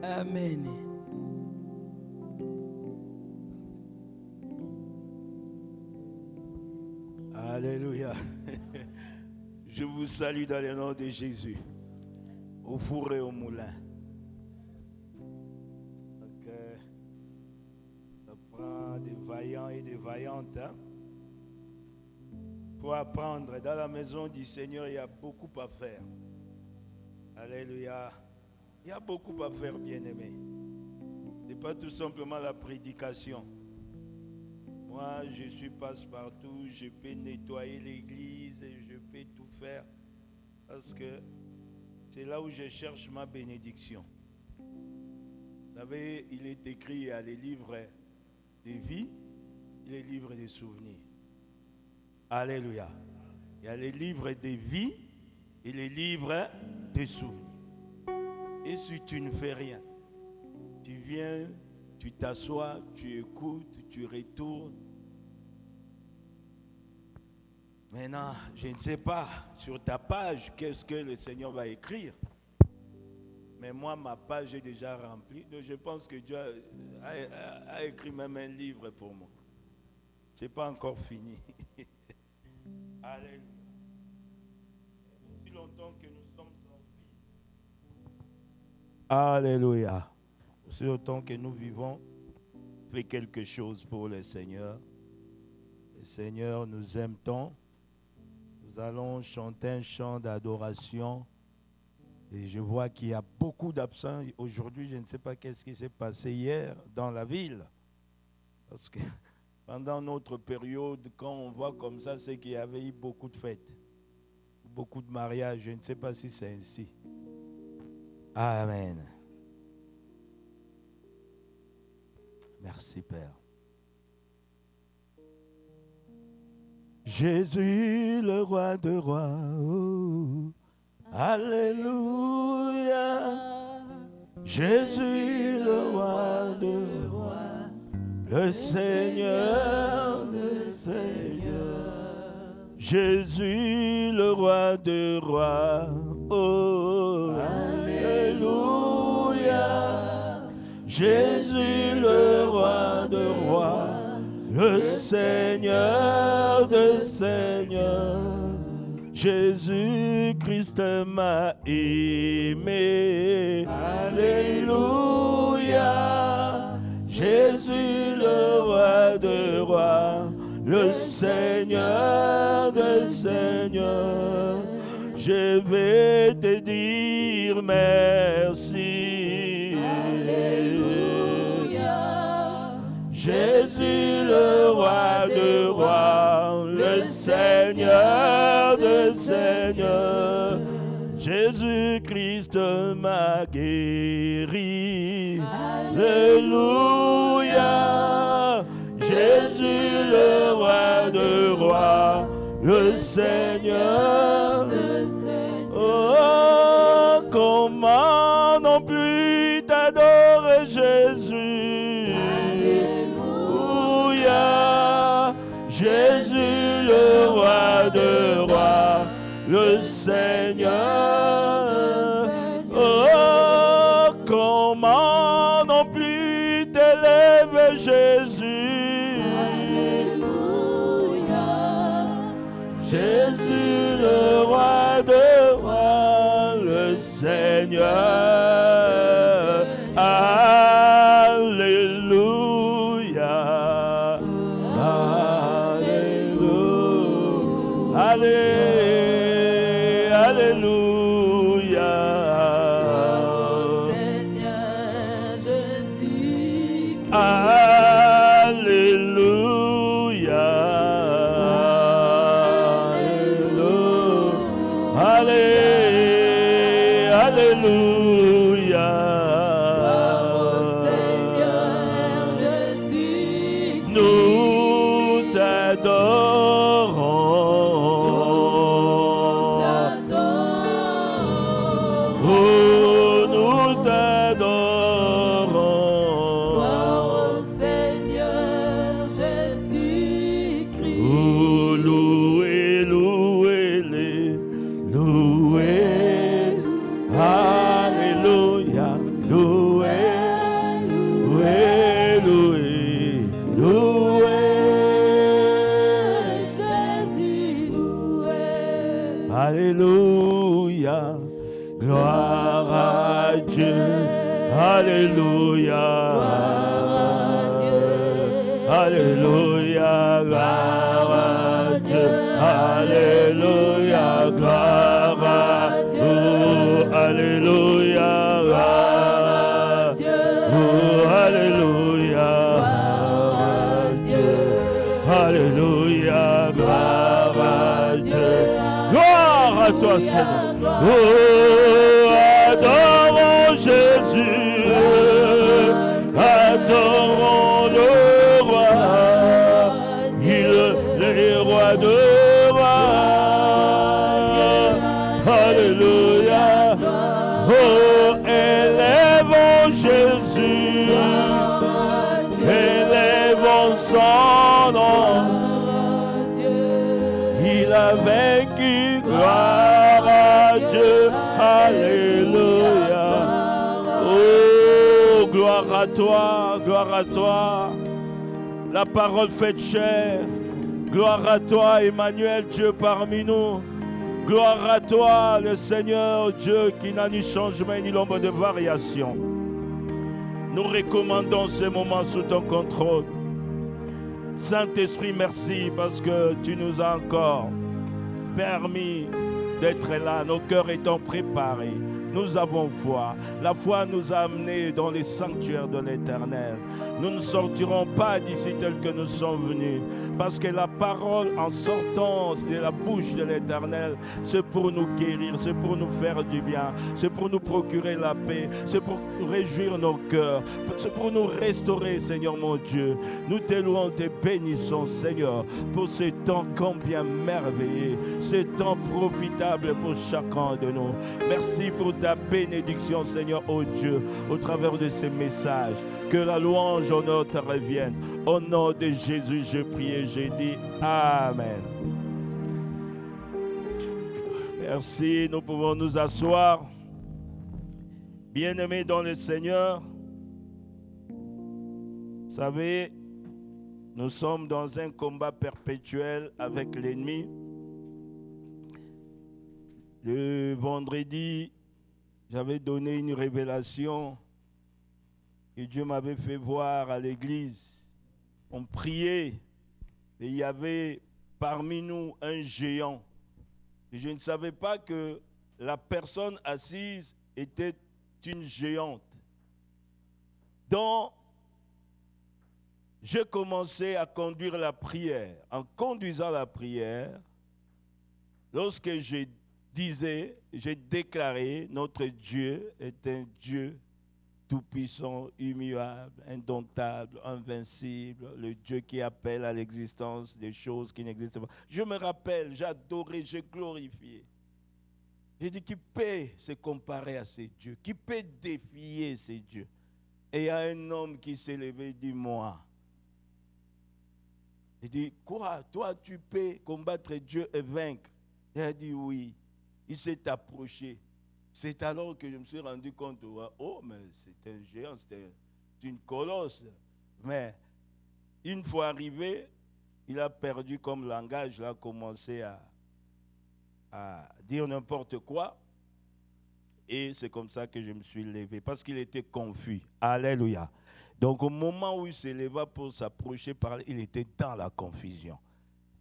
Amen. Alléluia. Je vous salue dans le nom de Jésus. Au four et au moulin. Donc, ça prend des vaillants et des vaillantes. Pour apprendre. Dans la maison du Seigneur, il y a beaucoup à faire. Alléluia. Il y a beaucoup à faire, bien-aimés. Ce n'est pas tout simplement la prédication. Moi, je suis passe-partout, je peux nettoyer l'église, je peux tout faire. Parce que c'est là où je cherche ma bénédiction. Vous savez, il est écrit, il y a les livres des vies et les livres des souvenirs. Alléluia. Il y a les livres des vies et les livres des souvenirs. Et si tu ne fais rien, tu viens, tu t'assois, tu écoutes, tu retournes. Maintenant, je ne sais pas sur ta page qu'est-ce que le Seigneur va écrire. Mais moi, ma page est déjà remplie. Donc je pense que Dieu a écrit même un livre pour moi. Ce n'est pas encore fini. Alléluia. Aussi longtemps que nous sommes en vie. Alléluia. Aussi longtemps que nous vivons, fais quelque chose pour le Seigneur. Le Seigneur nous aime tant. Nous allons chanter un chant d'adoration. Et je vois qu'il y a beaucoup d'absents. Aujourd'hui, je ne sais pas qu'est-ce qui s'est passé hier dans la ville. Parce que pendant notre période, quand on voit comme ça, c'est qu'il y avait eu beaucoup de fêtes. Beaucoup de mariages. Je ne sais pas si c'est ainsi. Amen. Merci, Père. Jésus, le roi de rois. Oh, alléluia. Jésus, le roi de rois. Le Seigneur de seigneurs. Jésus, le roi de rois. Oh, alléluia. Jésus, le roi de rois. Le Seigneur de seigneurs, Jésus-Christ m'a aimé. Alléluia. Jésus le roi de rois, le Seigneur de seigneurs. Je vais te dire merci. Alléluia. Jésus le roi de rois, le Seigneur de seigneurs, Jésus-Christ m'a guéri. Alléluia. Jésus le roi de rois, le Seigneur de seigneurs. Oh, comment non plus t'adorer Jésus. Jésus le roi de rois, le Seigneur. Oh, comment non plus t'élever Jésus. Alléluia. Jésus le roi de rois, le Seigneur. Alléluia. Alléluia. Oh, Seigneur Jésus. Alléluia. Alléluia. Oh, Seigneur Jésus. Nous t'adorons. Loué, à Dieu. Alléluia. Alléluia, gloire à Dieu. Alléluia, gloire à Dieu. Alléluia, gloire à Dieu. Alléluia, gloire à Dieu. Alléluia, gloire à Dieu. Gloire à toi, Seigneur. Oh, adorons Jésus. Adorons le roi. Il est roi de rois. Alléluia. Oh, élèvons Jésus. Élèvons son nom. Il a vaincu, gloire à Dieu. Alléluia. Oh, gloire à toi, gloire à toi. La parole faite chair. Gloire à toi, Emmanuel, Dieu parmi nous. Gloire à toi, le Seigneur Dieu qui n'a ni changement ni l'ombre de variation. Nous recommandons ce moment sous ton contrôle. Saint-Esprit, merci parce que tu nous as encore permis d'être là, nos cœurs étant préparés. Nous avons foi. La foi nous a amenés dans les sanctuaires de l'Éternel. Nous ne sortirons pas d'ici tel que nous sommes venus. Parce que la parole en sortant de la bouche de l'Éternel, c'est pour nous guérir, c'est pour nous faire du bien, c'est pour nous procurer la paix, c'est pour réjouir nos cœurs, c'est pour nous restaurer, Seigneur mon Dieu. Nous te louons, te bénissons, Seigneur, pour ce temps combien merveilleux, ce temps profitable pour chacun de nous. Merci pour ta bénédiction, Seigneur, oh Dieu, au travers de ces messages. Que la louange, honneur te revienne. Au nom de Jésus, je prie et j'ai dit Amen. Merci, nous pouvons nous asseoir. Bien-aimés dans le Seigneur, vous savez, nous sommes dans un combat perpétuel avec l'ennemi. Le vendredi, j'avais donné une révélation que Dieu m'avait fait voir à l'église. On priait et il y avait parmi nous un géant. Et je ne savais pas que la personne assise était une géante. Donc, je commençais à conduire la prière. En conduisant la prière, lorsque je disais, j'ai déclaré, notre Dieu est un Dieu tout-puissant, immuable, indomptable, invincible, le Dieu qui appelle à l'existence des choses qui n'existent pas. Je me rappelle, j'adorais, je glorifiais. J'ai dit, qui peut se comparer à ces dieux? Qui peut défier ces dieux? Et il y a un homme qui s'est levé et dit, moi. Il dit, quoi? Toi, tu peux combattre Dieu et vaincre? Il a dit, oui. Il s'est approché. C'est alors que je me suis rendu compte, oh, mais c'est un géant, c'est une colosse. Mais une fois arrivé, il a perdu comme langage, il a commencé à dire n'importe quoi. Et c'est comme ça que je me suis levé, parce qu'il était confus. Alléluia. Donc au moment où il se leva pour s'approcher, il était dans la confusion.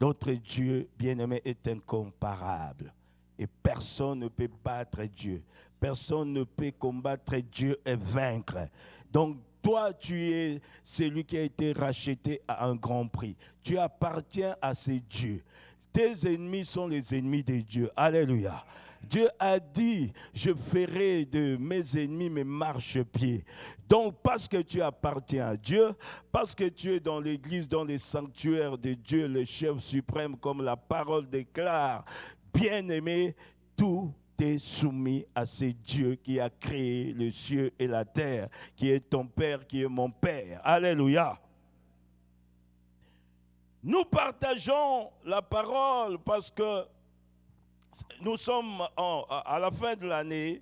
Notre Dieu, bien-aimé, est incomparable. Et personne ne peut battre Dieu. Personne ne peut combattre Dieu et vaincre. Donc, toi, tu es celui qui a été racheté à un grand prix. Tu appartiens à ces dieux. Tes ennemis sont les ennemis de Dieu. Alléluia. Dieu a dit, je ferai de mes ennemis mes marchepieds. Donc, parce que tu appartiens à Dieu, parce que tu es dans l'église, dans les sanctuaires de Dieu, le chef suprême, comme la parole déclare, bien-aimé, tout est soumis à ce Dieu qui a créé les cieux et la terre, qui est ton Père, qui est mon Père. Alléluia. Nous partageons la parole parce que nous sommes à la fin de l'année.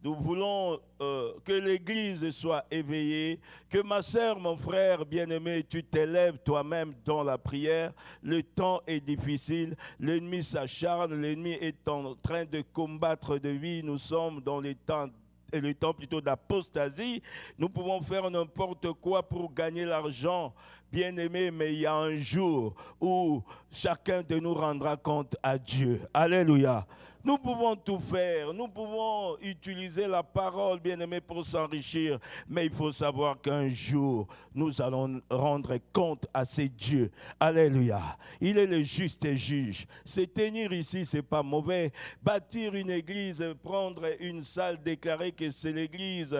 Nous voulons que l'Église soit éveillée, que ma sœur, mon frère bien-aimé, tu t'élèves toi-même dans la prière. Le temps est difficile, l'ennemi s'acharne, l'ennemi est en train de combattre de vie. Nous sommes dans les temps le temps plutôt d'apostasie. Nous pouvons faire n'importe quoi pour gagner l'argent. Bien-aimé, mais il y a un jour où chacun de nous rendra compte à Dieu. Alléluia. Nous pouvons tout faire, nous pouvons utiliser la parole, bien-aimé, pour s'enrichir, mais il faut savoir qu'un jour, nous allons rendre compte à ces dieux. Alléluia. Il est le juste juge. Se tenir ici, ce n'est pas mauvais. Bâtir une église, prendre une salle, déclarer que c'est l'église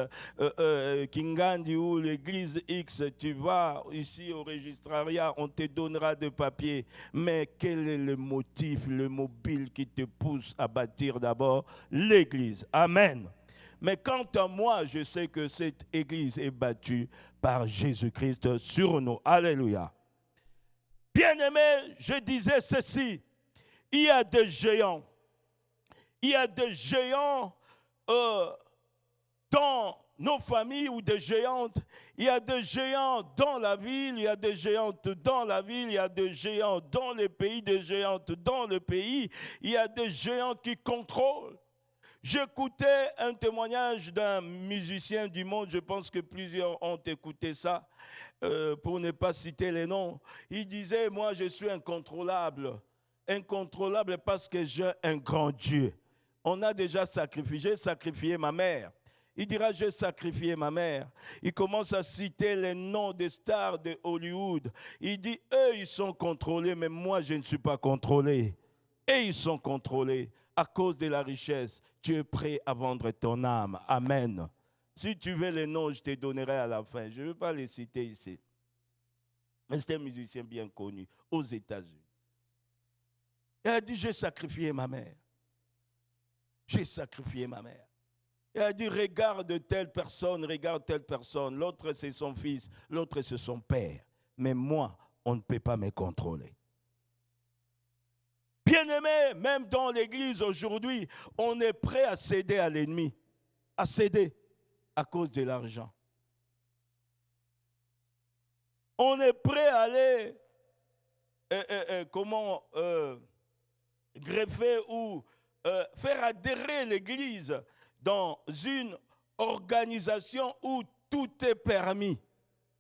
Kingandi ou l'église X, tu vas ici au registrariat, on te donnera des papiers. Mais quel est le motif, le mobile qui te pousse à bâtir d'abord l'église? Amen. Mais quant à moi, je sais que cette église est bâtie par Jésus-Christ sur nous. Alléluia. Bien-aimés, je disais ceci. Il y a des géants. Il y a des géants dans nos familles ou des géantes. Il y a des géants dans la ville, il y a des géantes dans la ville, il y a des géants dans les pays, des géantes dans le pays. Il y a des géants qui contrôlent. J'écoutais un témoignage d'un musicien du monde, je pense que plusieurs ont écouté ça, pour ne pas citer les noms. Il disait, moi je suis incontrôlable. Incontrôlable parce que j'ai un grand Dieu. On a déjà sacrifié, j'ai sacrifié ma mère. Il dira, j'ai sacrifié ma mère. Il commence à citer les noms des stars de Hollywood. Il dit, eux, ils sont contrôlés, mais moi, je ne suis pas contrôlé. Et ils sont contrôlés à cause de la richesse. Tu es prêt à vendre ton âme. Amen. Si tu veux les noms, je te donnerai à la fin. Je ne veux pas les citer ici. Mais c'est un musicien bien connu aux États-Unis. Il a dit, j'ai sacrifié ma mère. J'ai sacrifié ma mère. Il a dit, regarde telle personne, regarde telle personne. L'autre, c'est son fils, l'autre, c'est son père. Mais moi, on ne peut pas me contrôler. Bien-aimés, même dans l'église aujourd'hui, on est prêt à céder à l'ennemi. À céder à cause de l'argent. On est prêt à aller, greffer ou faire adhérer l'église dans une organisation où tout est permis.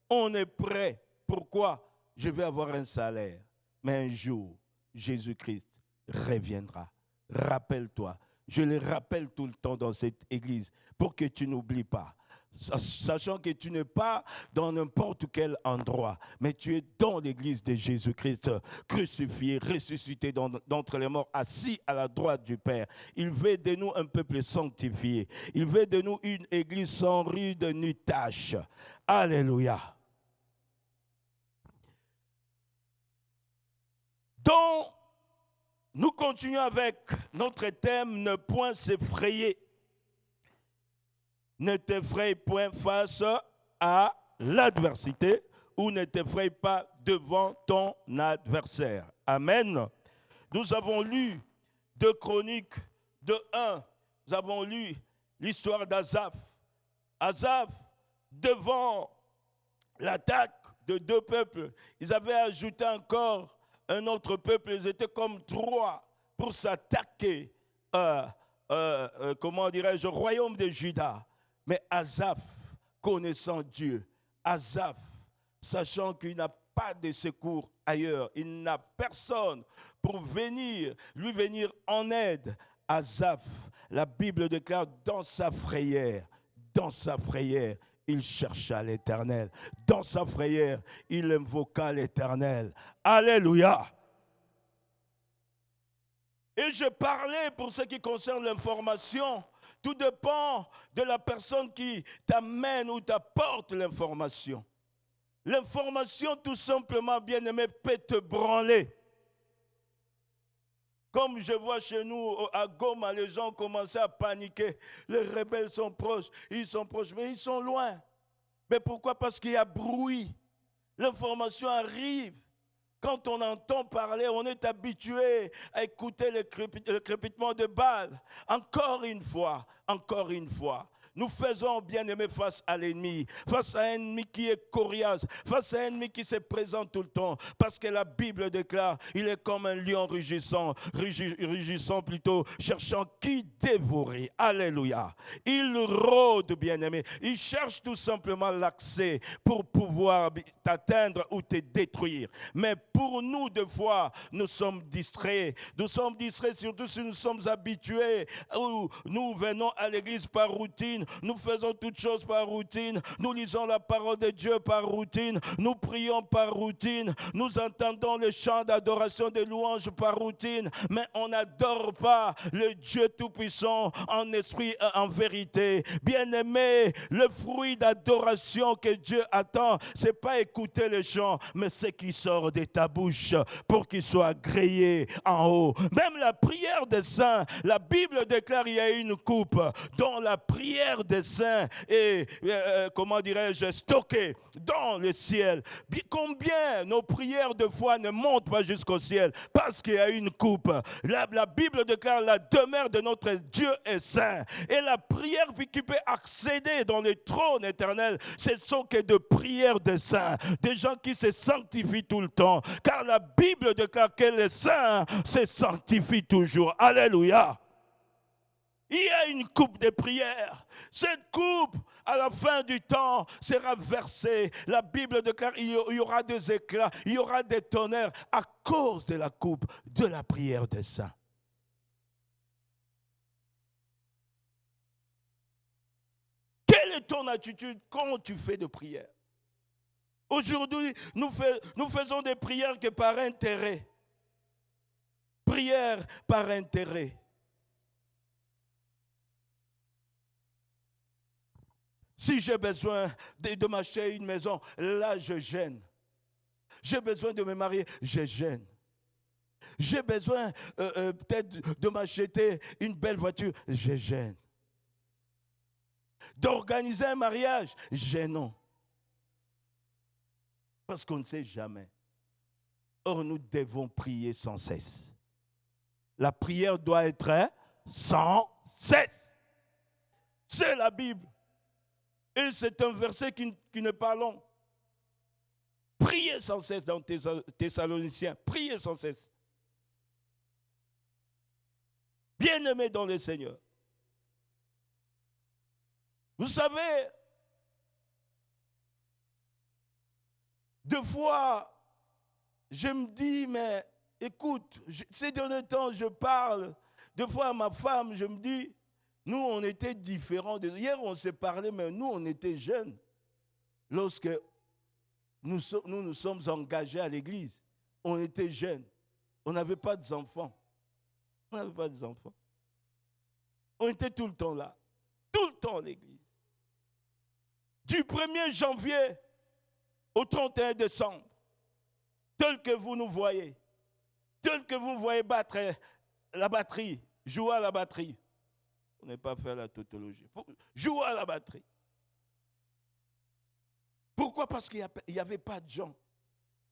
On est prêt. Pourquoi? Je vais avoir un salaire. Mais un jour, Jésus-Christ reviendra. Rappelle-toi. Je le rappelle tout le temps dans cette église pour que tu n'oublies pas. Sachant que tu n'es pas dans n'importe quel endroit, mais tu es dans l'église de Jésus-Christ, crucifié, ressuscité d'entre les morts, assis à la droite du Père. Il veut de nous un peuple sanctifié. Il veut de nous une église sans ride ni tache. Alléluia. Donc, nous continuons avec notre thème, ne point s'effrayer. Ne t'effraie point face à l'adversité ou ne t'effraie pas devant ton adversaire. Amen. Nous avons lu 2 Chroniques de 1. Nous avons lu l'histoire d'Azaph. Azaph, devant l'attaque de 2 peuples, ils avaient ajouté encore un autre peuple. Ils étaient comme 3 pour s'attaquer, au royaume de Juda. Mais Azaph, connaissant Dieu, Azaph, sachant qu'il n'a pas de secours ailleurs, il n'a personne pour lui venir en aide. Azaph, la Bible déclare, dans sa frayeur, il chercha l'Éternel. Dans sa frayeur, il invoqua l'Éternel. Alléluia. Et je parlais pour ce qui concerne l'information. Tout dépend de la personne qui t'amène ou t'apporte l'information. L'information, tout simplement, bien-aimé, peut te branler. Comme je vois chez nous, à Goma, les gens commençaient à paniquer. Les rebelles sont proches, mais ils sont loin. Mais pourquoi? Parce qu'il y a bruit. L'information arrive. Quand on entend parler, on est habitué à écouter le crépitement de balles. Encore une fois, nous faisons, bien-aimés, face à l'ennemi, face à un ennemi qui est coriace, face à un ennemi qui se présente tout le temps, parce que la Bible déclare, il est comme un lion rugissant plutôt, cherchant qui dévorer. Alléluia. Il rôde, bien-aimé, il cherche tout simplement l'accès pour pouvoir t'atteindre ou te détruire. Mais pour nous, des fois, nous sommes distraits. Nous sommes distraits surtout si nous sommes habitués, ou nous venons à l'église par routine, nous faisons toutes choses par routine, nous lisons la parole de Dieu par routine, nous prions par routine, nous entendons le chant d'adoration des louanges par routine, mais on n'adore pas le Dieu Tout-Puissant en esprit et en vérité. Bien-aimé, le fruit d'adoration que Dieu attend, ce n'est pas écouter le chant, mais ce qui sort de ta bouche pour qu'il soit grillé en haut. Même la prière des saints, la Bible déclare qu'il y a une coupe dont la prière des saints est, comment dirais-je, stockée dans le ciel. Combien nos prières de foi ne montent pas jusqu'au ciel parce qu'il y a une coupe. La Bible déclare la demeure de notre Dieu est saint. Et la prière qui peut accéder dans le trône éternel, ce sont que de prières des saints, des gens qui se sanctifient tout le temps. Car la Bible déclare que les saints se sanctifient toujours. Alléluia. Il y a une coupe de prière. Cette coupe, à la fin du temps, sera versée. La Bible déclare qu'il y aura des éclats, il y aura des tonnerres à cause de la coupe de la prière des saints. Quelle est ton attitude quand tu fais de prière? Aujourd'hui, nous faisons des prières que par intérêt. Prière par intérêt. Si j'ai besoin de m'acheter une maison, là je gêne. J'ai besoin de me marier, je gêne. J'ai besoin peut-être de m'acheter une belle voiture, je gêne. D'organiser un mariage, gênons. Parce qu'on ne sait jamais. Or, nous devons prier sans cesse. La prière doit être sans cesse. C'est la Bible. Et c'est un verset qui n'est pas long. Priez sans cesse dans Thessaloniciens. Priez sans cesse. Bien-aimés dans le Seigneur. Vous savez, des fois, je me dis, mais écoute, ces derniers temps, je parle, des fois à ma femme, je me dis, nous, on était différents. Hier, on s'est parlé, mais nous, on était jeunes. Lorsque nous sommes engagés à l'église, on était jeunes. On n'avait pas d'enfants. On n'avait pas d'enfants. On était tout le temps là. Tout le temps à l'église. Du 1er janvier au 31 décembre, tel que vous nous voyez, tel que vous voyez battre la batterie, jouer à la batterie. On n'est pas fait la tautologie. Jouer à la batterie. Pourquoi? Parce qu'il n'y avait pas de gens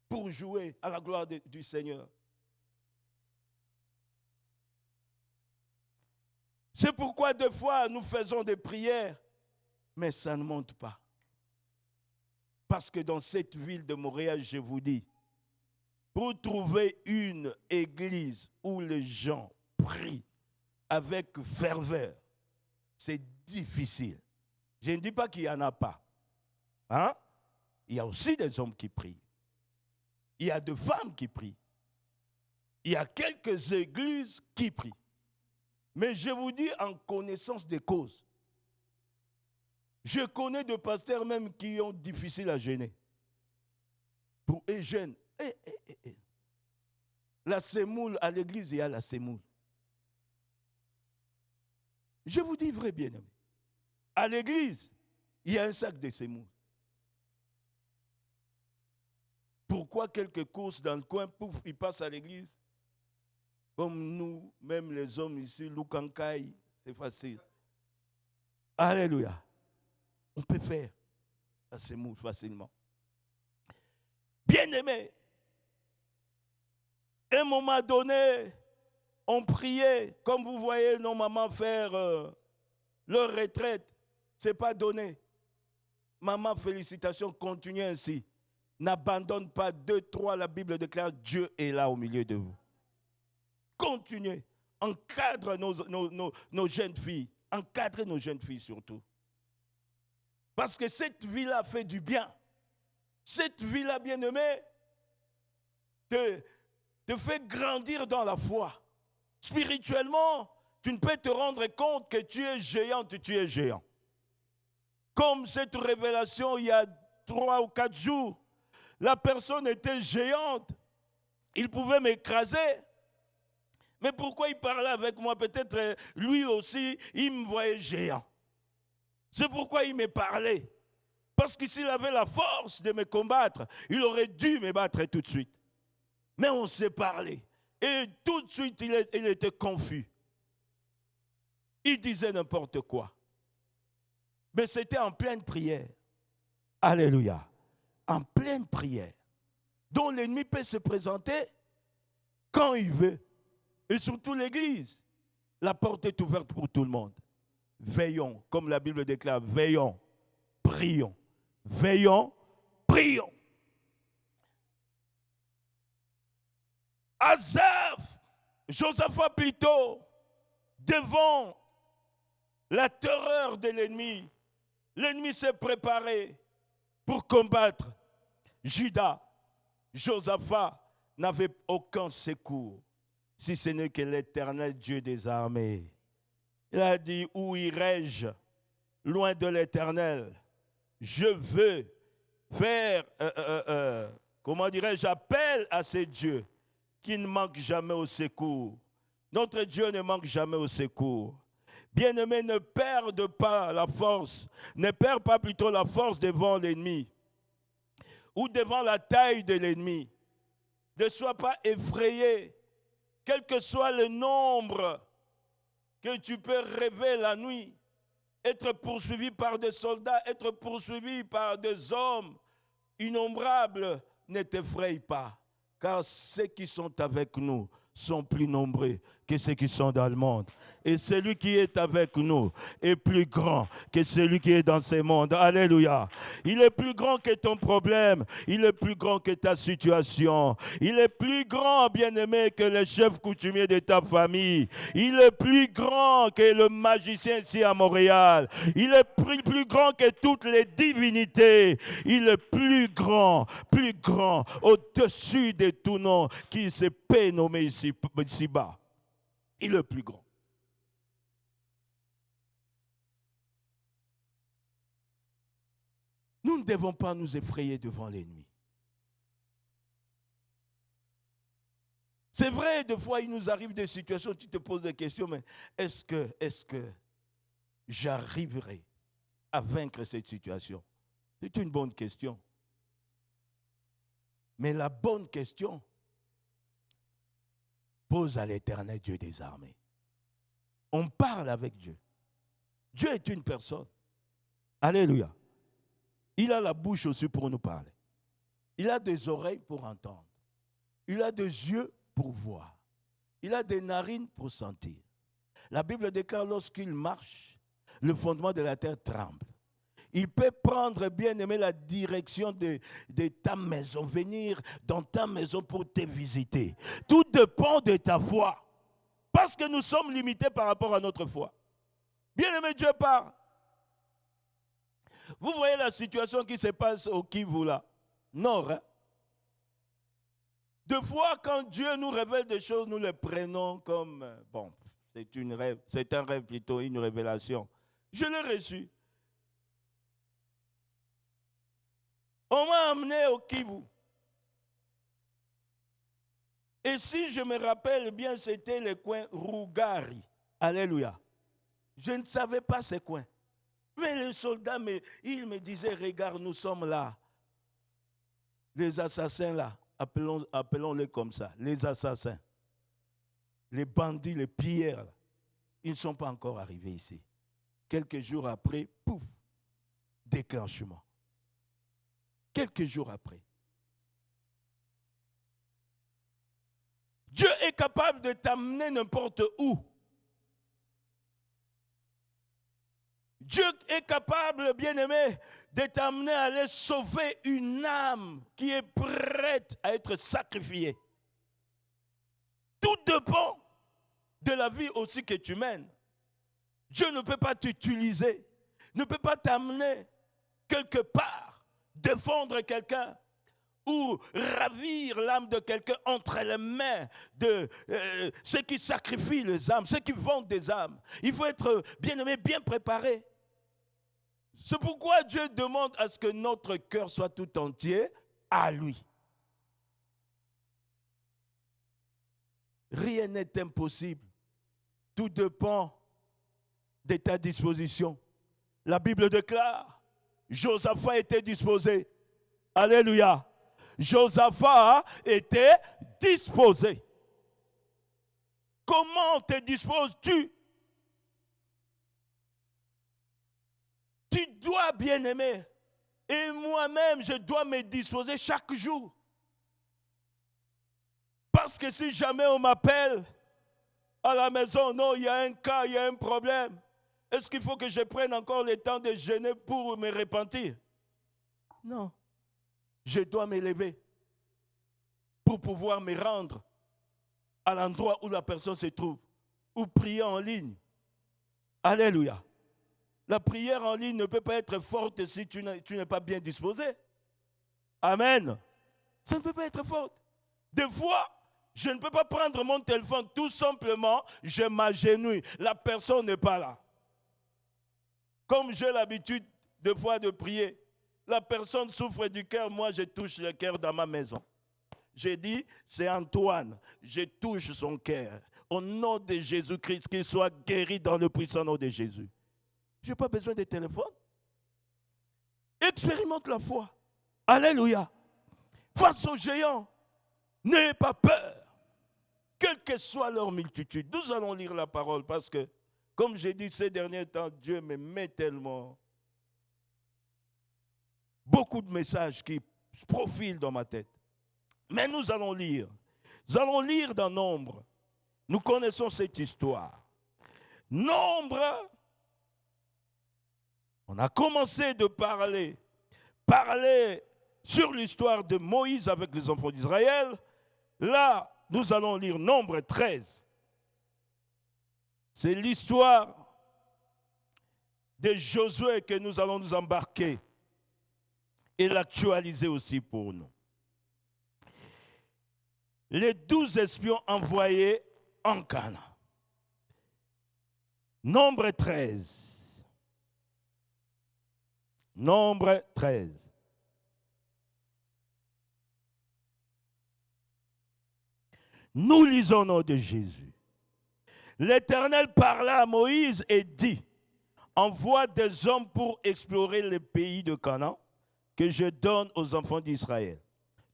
pour jouer à la gloire du Seigneur. C'est pourquoi des fois nous faisons des prières, mais ça ne monte pas. Parce que dans cette ville de Montréal, je vous dis, pour trouver une église où les gens prient avec ferveur, c'est difficile. Je ne dis pas qu'il n'y en a pas. Hein? Il y a aussi des hommes qui prient. Il y a des femmes qui prient. Il y a quelques églises qui prient. Mais je vous dis en connaissance des causes. Je connais des pasteurs même qui ont difficile à jeûner. Pour eux, jeûnent. La semoule, à l'église, il y a la semoule. Je vous dis vrai, bien-aimé. À l'église, il y a un sac de semoule. Pourquoi quelques courses dans le coin, pouf, ils passent à l'église? Comme nous, même les hommes ici, Lukankai, c'est facile. Alléluia. On peut faire la semoule facilement. Bien-aimé, à un moment donné, on priait, comme vous voyez nos mamans faire leur retraite. Ce n'est pas donné. Maman, félicitations, continuez ainsi. N'abandonne pas 2, 3, la Bible déclare Dieu est là au milieu de vous. Continuez. Encadre nos jeunes filles. Encadrez nos jeunes filles surtout. Parce que cette vie-là fait du bien. Cette vie-là, bien-aimée, te fait grandir dans la foi. Spirituellement, tu ne peux te rendre compte que tu es géante, tu es géant. Comme cette révélation il y a 3 ou 4 jours, la personne était géante. Il pouvait m'écraser. Mais pourquoi il parlait avec moi? Peut-être lui aussi, il me voyait géant. C'est pourquoi il me parlait. Parce que s'il avait la force de me combattre, il aurait dû me battre tout de suite. Mais on s'est parlé. Et tout de suite, il était confus. Il disait n'importe quoi. Mais c'était en pleine prière. Alléluia. En pleine prière. Donc l'ennemi peut se présenter quand il veut. Et surtout l'Église. La porte est ouverte pour tout le monde. Veillons, comme la Bible déclare, veillons, prions. Veillons, prions. Asaph, Josaphat plutôt, devant la terreur de l'ennemi, l'ennemi s'est préparé pour combattre Juda. Josaphat n'avait aucun secours, si ce n'est que l'Éternel Dieu des armées. Il a dit, où irai-je loin de l'Éternel? Je veux faire, comment dirais-je, j'appelle à ces dieux qui ne manquent jamais au secours. Notre Dieu ne manque jamais au secours. Bien-aimé, ne perde pas la force, ne perd pas plutôt la force devant l'ennemi ou devant la taille de l'ennemi. Ne sois pas effrayé, quel que soit le nombre que tu peux rêver la nuit, être poursuivi par des soldats, être poursuivi par des hommes innombrables, ne t'effraie pas, car ceux qui sont avec nous sont plus nombreux que ceux qui sont dans le monde. Et celui qui est avec nous est plus grand que celui qui est dans ce monde. Alléluia. Il est plus grand que ton problème. Il est plus grand que ta situation. Il est plus grand, bien-aimé, que le chef coutumier de ta famille. Il est plus grand que le magicien ici à Montréal. Il est plus grand que toutes les divinités. Il est plus grand, au-dessus de tout nom qui se peut nommer ici-bas. Il est plus grand. Nous ne devons pas nous effrayer devant l'ennemi. C'est vrai, des fois, il nous arrive des situations où tu te poses des questions, mais est-ce que j'arriverai à vaincre cette situation? C'est une bonne question. Mais la bonne question, pose à l'Éternel Dieu des armées. On parle avec Dieu. Dieu est une personne. Alléluia. Il a la bouche aussi pour nous parler. Il a des oreilles pour entendre. Il a des yeux pour voir. Il a des narines pour sentir. La Bible déclare lorsqu'il marche, le fondement de la terre tremble. Il peut prendre, bien aimé, la direction de ta maison, venir dans ta maison pour te visiter. Tout dépend de ta foi. Parce que nous sommes limités par rapport à notre foi. Bien aimé, Dieu parle. Vous voyez la situation qui se passe au Kivu là, nord. Hein? Deux fois, quand Dieu nous révèle des choses, nous les prenons comme, bon, c'est un rêve plutôt, une révélation. Je l'ai reçu. On m'a amené au Kivu. Et si je me rappelle bien, c'était le coin Rougari. Alléluia. Je ne savais pas ce coin. Mais les soldats, ils me disaient, regarde, nous sommes là. Les assassins là, appelons-les comme ça, les assassins. Les bandits, les pilleurs, là, ils ne sont pas encore arrivés ici. Quelques jours après, pouf, déclenchement. Quelques jours après. Dieu est capable de t'amener n'importe où. Dieu est capable, bien-aimé, de t'amener à aller sauver une âme qui est prête à être sacrifiée. Tout dépend de la vie aussi que tu mènes. Dieu ne peut pas t'utiliser, ne peut pas t'amener quelque part, défendre quelqu'un ou ravir l'âme de quelqu'un entre les mains de ceux qui sacrifient les âmes, ceux qui vendent des âmes. Il faut être bien-aimé, bien préparé. C'est pourquoi Dieu demande à ce que notre cœur soit tout entier à lui. Rien n'est impossible. Tout dépend de ta disposition. La Bible déclare, Josaphat était disposé. Alléluia. Josaphat était disposé. Comment te disposes-tu? Tu dois, bien-aimer, et moi-même, je dois me disposer chaque jour. Parce que si jamais on m'appelle à la maison, non, il y a un cas, il y a un problème, est-ce qu'il faut que je prenne encore le temps de jeûner pour me repentir? Non. Je dois m'élever pour pouvoir me rendre à l'endroit où la personne se trouve, ou prier en ligne. Alléluia. La prière en ligne ne peut pas être forte si tu n'es pas bien disposé. Amen. Ça ne peut pas être forte. Des fois, je ne peux pas prendre mon téléphone, tout simplement, je m'agenouille. La personne n'est pas là. Comme j'ai l'habitude des fois de prier, la personne souffre du cœur, moi je touche le cœur dans ma maison. J'ai dit, c'est Antoine, je touche son cœur. Au nom de Jésus-Christ, qu'il soit guéri dans le puissant nom de Jésus. Je n'ai pas besoin de téléphone. Expérimente la foi. Alléluia. Face aux géants, n'ayez pas peur. Quelle que soit leur multitude. Nous allons lire la parole parce que, comme j'ai dit ces derniers temps, Dieu me met tellement beaucoup de messages qui profilent dans ma tête. Mais nous allons lire. Nous allons lire dans Nombre. Nous connaissons cette histoire. Nombre, on a commencé de parler sur l'histoire de Moïse avec les enfants d'Israël. Là, nous allons lire Nombre 13. C'est l'histoire de Josué que nous allons nous embarquer et l'actualiser aussi pour nous. Les 12 espions envoyés en Canaan. Nombre 13. Nombre 13. Nous lisons au nom de Jésus. L'Éternel parla à Moïse et dit, envoie des hommes pour explorer le pays de Canaan que je donne aux enfants d'Israël.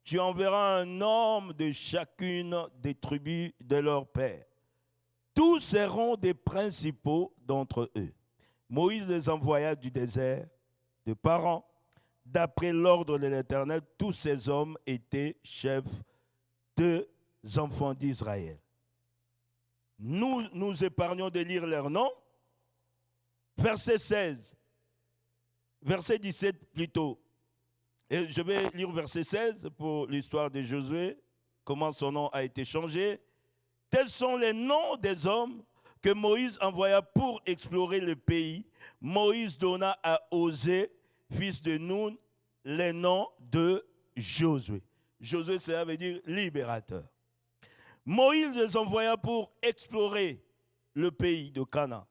Tu enverras un homme de chacune des tribus de leur père. Tous seront des principaux d'entre eux. Moïse les envoya du désert de Paran. D'après l'ordre de l'Éternel, tous ces hommes étaient chefs des enfants d'Israël. Nous nous épargnons de lire leurs noms. Verset 16. Verset 17 plutôt. Et je vais lire verset 16 pour l'histoire de Josué, comment son nom a été changé. Tels sont les noms des hommes que Moïse envoya pour explorer le pays. Moïse donna à Osée, fils de Nun, les noms de Josué. Josué, ça veut dire libérateur. Moïse les envoya pour explorer le pays de Canaan.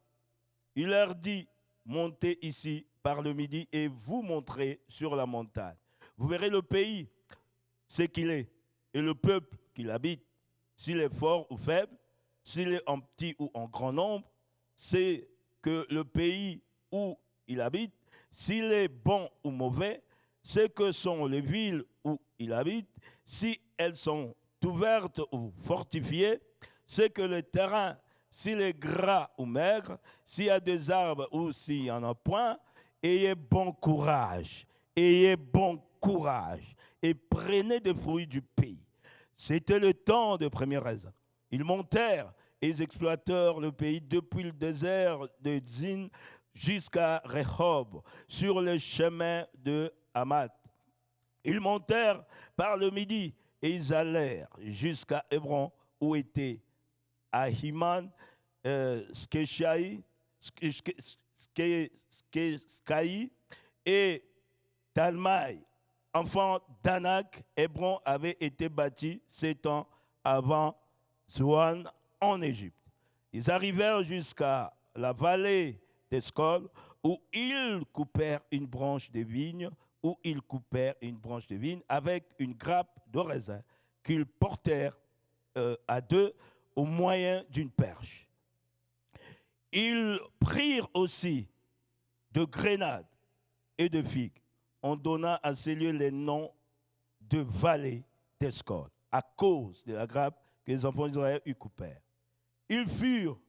Il leur dit, montez ici par le midi et vous montrez sur la montagne. Vous verrez le pays, ce qu'il est, et le peuple qu'il habite, s'il est fort ou faible, s'il est en petit ou en grand nombre, c'est que le pays où il habite, s'il est bon ou mauvais, c'est que sont les villes où il habite, si elles sont ouvertes ou fortifiées, c'est que le terrain, s'il est gras ou maigre, s'il y a des arbres ou s'il n'y en a point, ayez bon courage, ayez bon courage et prenez des fruits du pays. C'était le temps de première raison. Ils montèrent et ils exploitèrent le pays depuis le désert de Zin jusqu'à Rehob, sur le chemin de Hamath. Ils montèrent par le midi et ils allèrent jusqu'à Hébron, où étaient Ahiman, Skeshaï, Skaï et Talmaï, enfant d'Anak. Hébron avait été bâti 7 ans avant Zoan en Égypte. Ils arrivèrent jusqu'à la vallée d'Escol, où ils coupèrent une branche de vigne, avec une grappe de raisin qu'ils portèrent à deux au moyen d'une perche. Ils prirent aussi de grenades et de figues. On donna à ces lieux les noms de vallées d'Escol, à cause de la grappe que les enfants d'Israël y coupèrent. Ils furent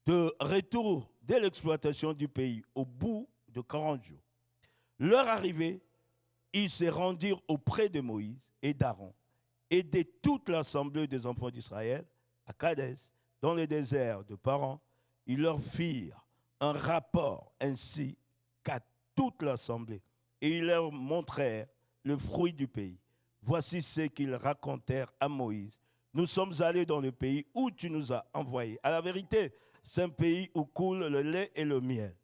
de retour de l'exploitation du pays au bout de 40 jours. Leur arrivée, ils se rendirent auprès de Moïse et d'Aaron et de toute l'assemblée des enfants d'Israël à Kadès, dans le désert de Paran. Ils leur firent un rapport ainsi qu'à toute l'assemblée et ils leur montrèrent le fruit du pays. Voici ce qu'ils racontèrent à Moïse. Nous sommes allés dans le pays où tu nous as envoyés. À la vérité, c'est un pays où coule le lait et le miel.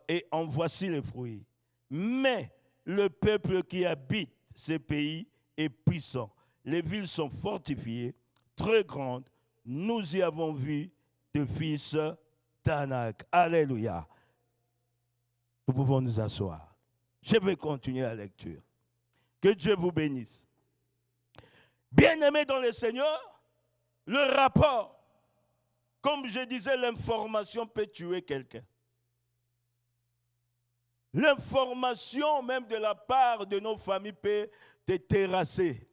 Et en voici les fruits. Mais le peuple qui habite ce pays est puissant. Les villes sont fortifiées, très grandes. Nous y avons vu de fils d'Anak. Alléluia. Nous pouvons nous asseoir. Je vais continuer la lecture. Que Dieu vous bénisse. Bien-aimés dans le Seigneur, le rapport, comme je disais, l'information peut tuer quelqu'un. L'information même de la part de nos familles peut te terrasser.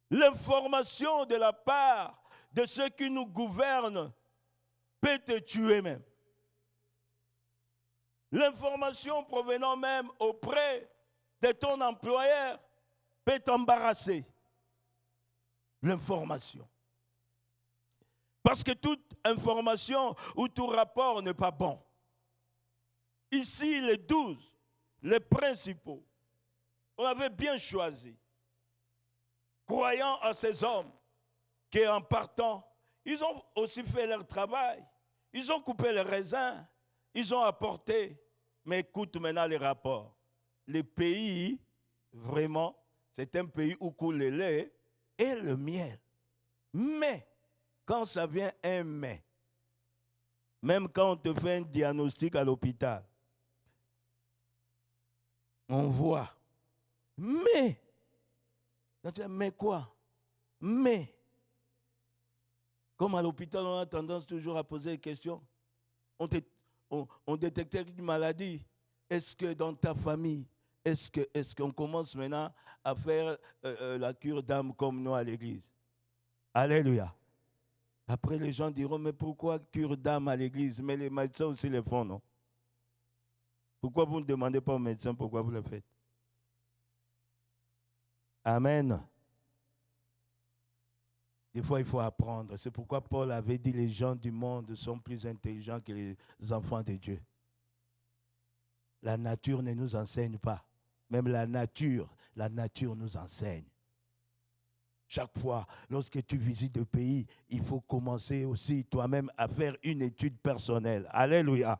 L'information de la part de ceux qui nous gouvernent peut te tuer même. L'information provenant même auprès de ton employeur peut t'embarrasser. L'information. Parce que toute information ou tout rapport n'est pas bon. Ici, les 12, les principaux, on avait bien choisi, croyant à ces hommes qui, en partant, ils ont aussi fait leur travail. Ils ont coupé les raisins, ils ont apporté. Mais écoute maintenant les rapports. Le pays, vraiment, c'est un pays où coule le lait et le miel. Mais, quand ça vient un mais, même quand on te fait un diagnostic à l'hôpital, on voit. Mais quoi? Mais, comme à l'hôpital, on a tendance toujours à poser des questions. On détectait une maladie. Est-ce que dans ta famille, est-ce qu'on commence maintenant à faire la cure d'âme comme nous à l'église? Alléluia. Après, les gens diront, mais pourquoi cure d'âme à l'église? Mais les médecins aussi le font, non? Pourquoi vous ne demandez pas aux médecins pourquoi vous le faites? Amen. Des fois, il faut apprendre. C'est pourquoi Paul avait dit les gens du monde sont plus intelligents que les enfants de Dieu. La nature ne nous enseigne pas. Même la nature nous enseigne. Chaque fois, lorsque tu visites le pays, il faut commencer aussi toi-même à faire une étude personnelle. Alléluia.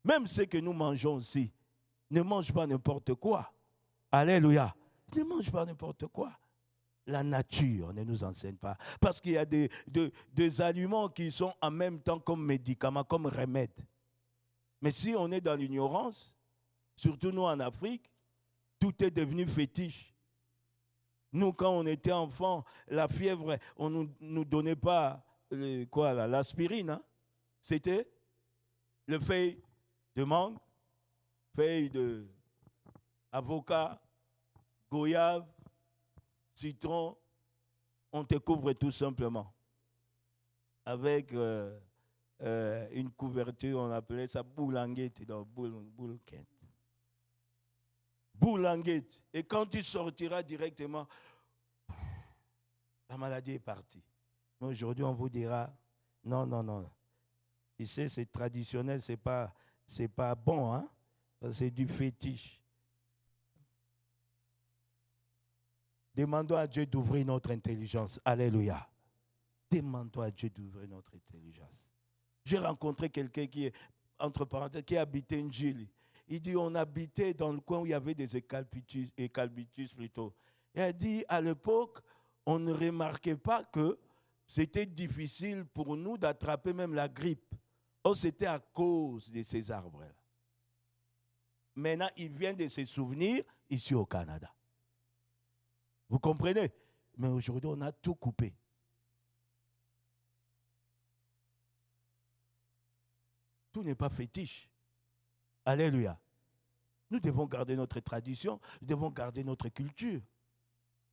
Même ce que nous mangeons aussi, ne mange pas n'importe quoi. Alléluia. Ne mange pas n'importe quoi. La nature ne nous enseigne pas. Parce qu'il y a des aliments qui sont en même temps comme médicaments, comme remèdes. Mais si on est dans l'ignorance, surtout nous en Afrique, tout est devenu fétiche. Nous, quand on était enfants, la fièvre, on ne nous donnait pas l'aspirine. Hein? C'était le feuille de mangue, feuille d'avocat, goyave, citron. On te couvre tout simplement avec une couverture, on appelait ça boulanguette, dans boulquette. Boulanguette. Et quand tu sortiras directement, la maladie est partie. Mais aujourd'hui, on vous dira, non. Tu sais, c'est traditionnel, c'est pas bon, hein? C'est du fétiche. Demandons à Dieu d'ouvrir notre intelligence. Alléluia. Demandons à Dieu d'ouvrir notre intelligence. J'ai rencontré quelqu'un qui est, entre parenthèses, qui habitait une Gilles. Il dit, on habitait dans le coin où il y avait des écalbitus plutôt. Il a dit, à l'époque, on ne remarquait pas que c'était difficile pour nous d'attraper même la grippe. Oh, c'était à cause de ces arbres-là. Maintenant, il vient de se souvenir ici au Canada. Vous comprenez? Mais aujourd'hui, on a tout coupé. Tout n'est pas fétiche. Alléluia. Nous devons garder notre tradition, nous devons garder notre culture.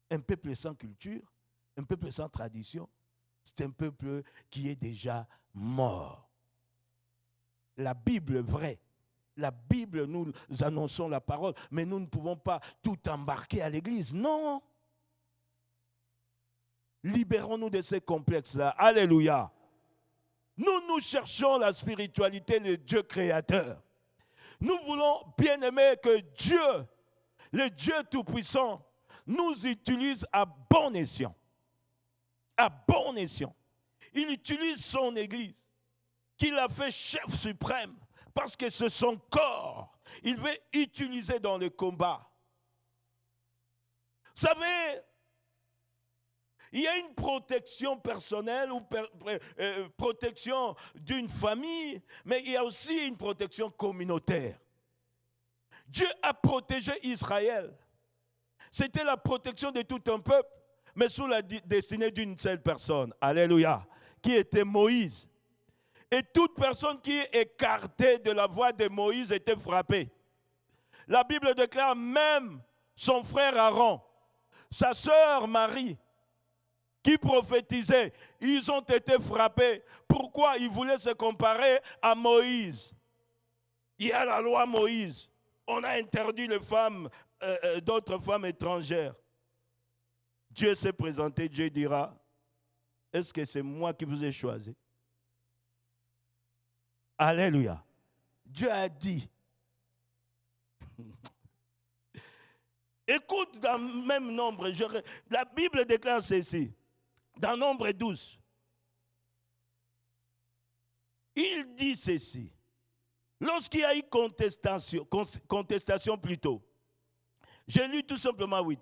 Un peuple sans culture, un peuple sans tradition, c'est un peuple qui est déjà mort. La Bible vraie, la Bible, nous annonçons la parole, mais nous ne pouvons pas tout embarquer à l'église. Non. Libérons-nous de ces complexes-là. Alléluia. Nous cherchons la spiritualité de Dieu créateur. Nous voulons, bien aimer, que Dieu, le Dieu Tout-Puissant, nous utilise à bon escient. À bon escient. Il utilise son Église, qu'il a fait chef suprême, parce que c'est son corps. Il veut utiliser dans le combat. Vous savez, il y a une protection personnelle ou protection d'une famille, mais il y a aussi une protection communautaire. Dieu a protégé Israël. C'était la protection de tout un peuple, mais sous la destinée d'une seule personne. Alléluia. Qui était Moïse. Et toute personne qui est écartée de la voie de Moïse était frappée. La Bible déclare même son frère Aaron, sa sœur Marie, qui prophétisaient, ils ont été frappés. Pourquoi? Ils voulaient se comparer à Moïse. Il y a la loi Moïse. On a interdit les femmes, d'autres femmes étrangères. Dieu s'est présenté, Dieu dira, est-ce que c'est moi qui vous ai choisi? Alléluia. Dieu a dit. Écoute, dans le même nombre, la Bible déclare ceci. Dans Nombre 12, il dit ceci. Lorsqu'il y a eu contestation plutôt, j'ai lu tout simplement 8,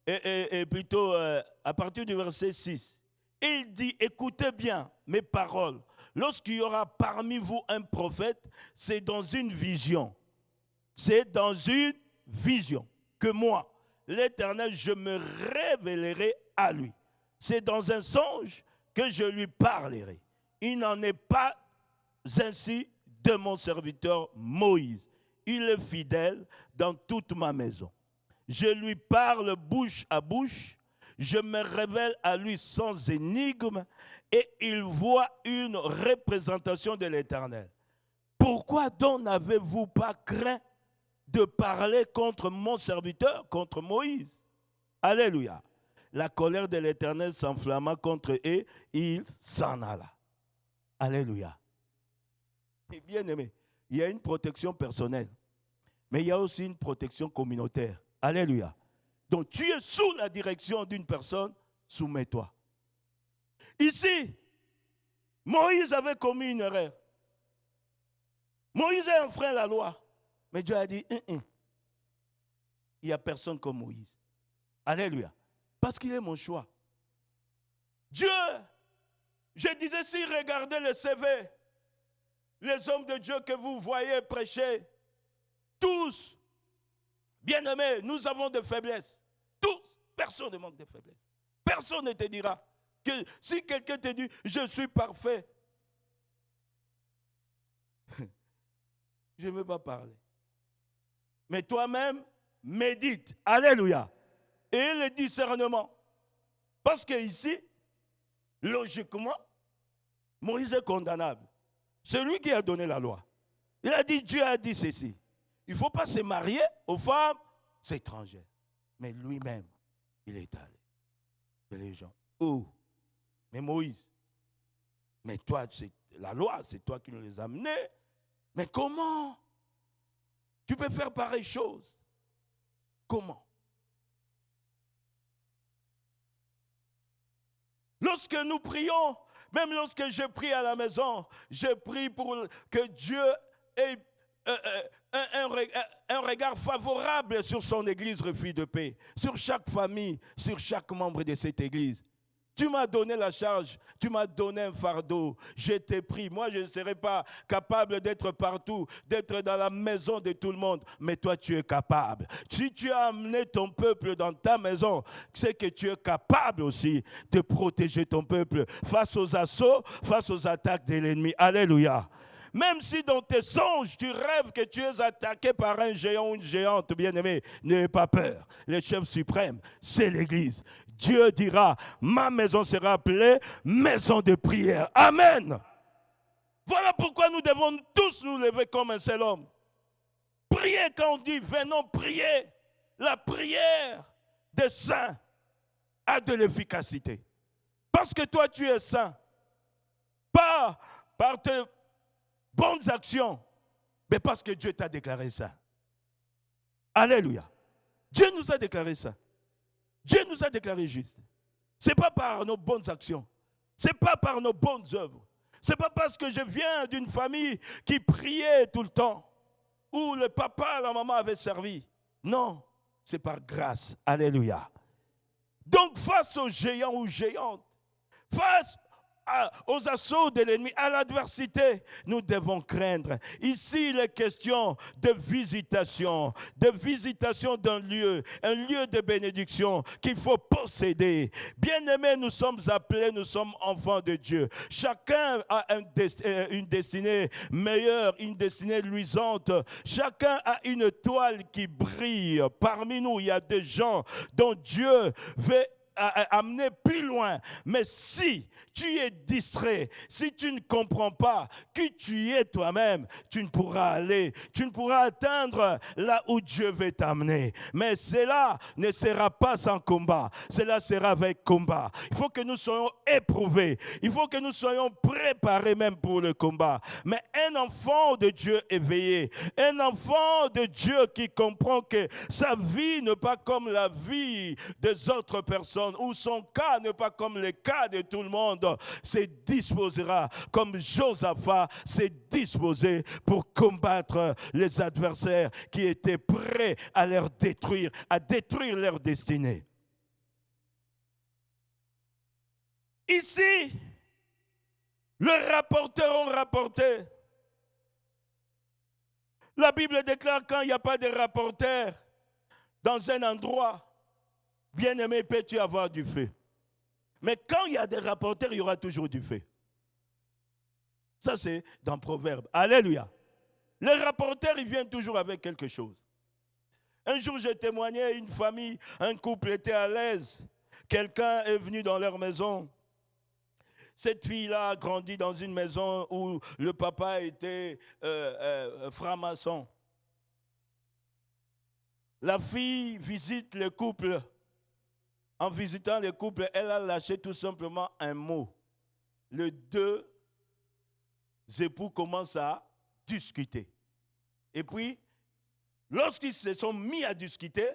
et plutôt à partir du verset 6. Il dit, écoutez bien mes paroles. Lorsqu'il y aura parmi vous un prophète, c'est dans une vision. C'est dans une vision que moi, l'Éternel, je me révélerai à lui. C'est dans un songe que je lui parlerai. Il n'en est pas ainsi de mon serviteur Moïse. Il est fidèle dans toute ma maison. Je lui parle bouche à bouche. Je me révèle à lui sans énigme et il voit une représentation de l'Éternel. Pourquoi donc n'avez-vous pas craint de parler contre mon serviteur, contre Moïse? Alléluia. La colère de l'Éternel s'enflamma contre eux et il s'en alla. Alléluia. Et bien aimé, il y a une protection personnelle, mais il y a aussi une protection communautaire. Alléluia. Donc tu es sous la direction d'une personne, soumets-toi. Ici, Moïse avait commis une erreur. Moïse a enfreint la loi. Mais Dieu a dit, il n'y a personne comme Moïse. Alléluia. Parce qu'il est mon choix. Dieu, je disais, si regardez le CV, les hommes de Dieu que vous voyez prêcher, tous, bien-aimés, nous avons des faiblesses. Tous, personne ne manque de faiblesses. Personne ne te dira que si quelqu'un te dit, je suis parfait, je ne veux pas parler. Mais toi-même, médite. Alléluia. Et le discernement. Parce que ici, logiquement, Moïse est condamnable. C'est lui qui a donné la loi. Il a dit, Dieu a dit ceci. Il ne faut pas se marier aux femmes étrangères. Mais lui-même, il est allé. Et les gens, oh, mais Moïse, mais toi, la loi, c'est toi qui nous les as amenés. Mais comment tu peux faire pareille chose? Comment? Lorsque nous prions, même lorsque je prie à la maison, je prie pour que Dieu ait un regard favorable sur son église Refuge de paix, sur chaque famille, sur chaque membre de cette église. Tu m'as donné la charge, tu m'as donné un fardeau, je t'ai pris. Moi, je ne serai pas capable d'être partout, d'être dans la maison de tout le monde, mais toi, tu es capable. Si tu as amené ton peuple dans ta maison, c'est que tu es capable aussi de protéger ton peuple face aux assauts, face aux attaques de l'ennemi. Alléluia. Même si dans tes songes, tu rêves que tu es attaqué par un géant ou une géante, bien-aimé, n'aie pas peur. Le chef suprême, c'est l'Église. Dieu dira, ma maison sera appelée maison de prière. Amen. Voilà pourquoi nous devons tous nous lever comme un seul homme. Prier quand on dit, venons prier. La prière des saints a de l'efficacité. Parce que toi, tu es saint. Pas par tes bonnes actions, mais parce que Dieu t'a déclaré ça. Alléluia. Dieu nous a déclaré ça. Dieu nous a déclaré juste. Ce n'est pas par nos bonnes actions. Ce n'est pas par nos bonnes œuvres. Ce n'est pas parce que je viens d'une famille qui priait tout le temps, où le papa, la maman avaient servi. Non, c'est par grâce. Alléluia. Donc face aux géants ou géantes, face aux assauts de l'ennemi, à l'adversité, nous devons craindre. Ici, il est question de visitation d'un lieu, un lieu de bénédiction qu'il faut posséder. Bien-aimés, nous sommes appelés, nous sommes enfants de Dieu. Chacun a une destinée meilleure, une destinée luisante. Chacun a une toile qui brille. Parmi nous, il y a des gens dont Dieu veut amener plus loin. Mais si tu es distrait, si tu ne comprends pas qui tu es toi-même, tu ne pourras aller, tu ne pourras atteindre là où Dieu veut t'amener. Mais cela ne sera pas sans combat, cela sera avec combat. Il faut que nous soyons éprouvés, il faut que nous soyons préparés même pour le combat. Mais un enfant de Dieu éveillé, un enfant de Dieu qui comprend que sa vie n'est pas comme la vie des autres personnes, où son cas n'est pas comme le cas de tout le monde, se disposera comme Josaphat s'est disposé pour combattre les adversaires qui étaient prêts à leur détruire, à détruire leur destinée. Ici, les rapporteurs ont rapporté. La Bible déclare quand il n'y a pas de rapporteur dans un endroit, bien-aimé, peux-tu avoir du feu? Mais quand il y a des rapporteurs, il y aura toujours du feu. Ça, c'est dans Proverbe. Alléluia. Les rapporteurs, ils viennent toujours avec quelque chose. Un jour, j'ai témoigné à une famille, un couple était à l'aise. Quelqu'un est venu dans leur maison. Cette fille-là a grandi dans une maison où le papa était franc-maçon. La fille visite le couple. En visitant le couple, elle a lâché tout simplement un mot. Les deux époux commencent à discuter. Et puis, lorsqu'ils se sont mis à discuter,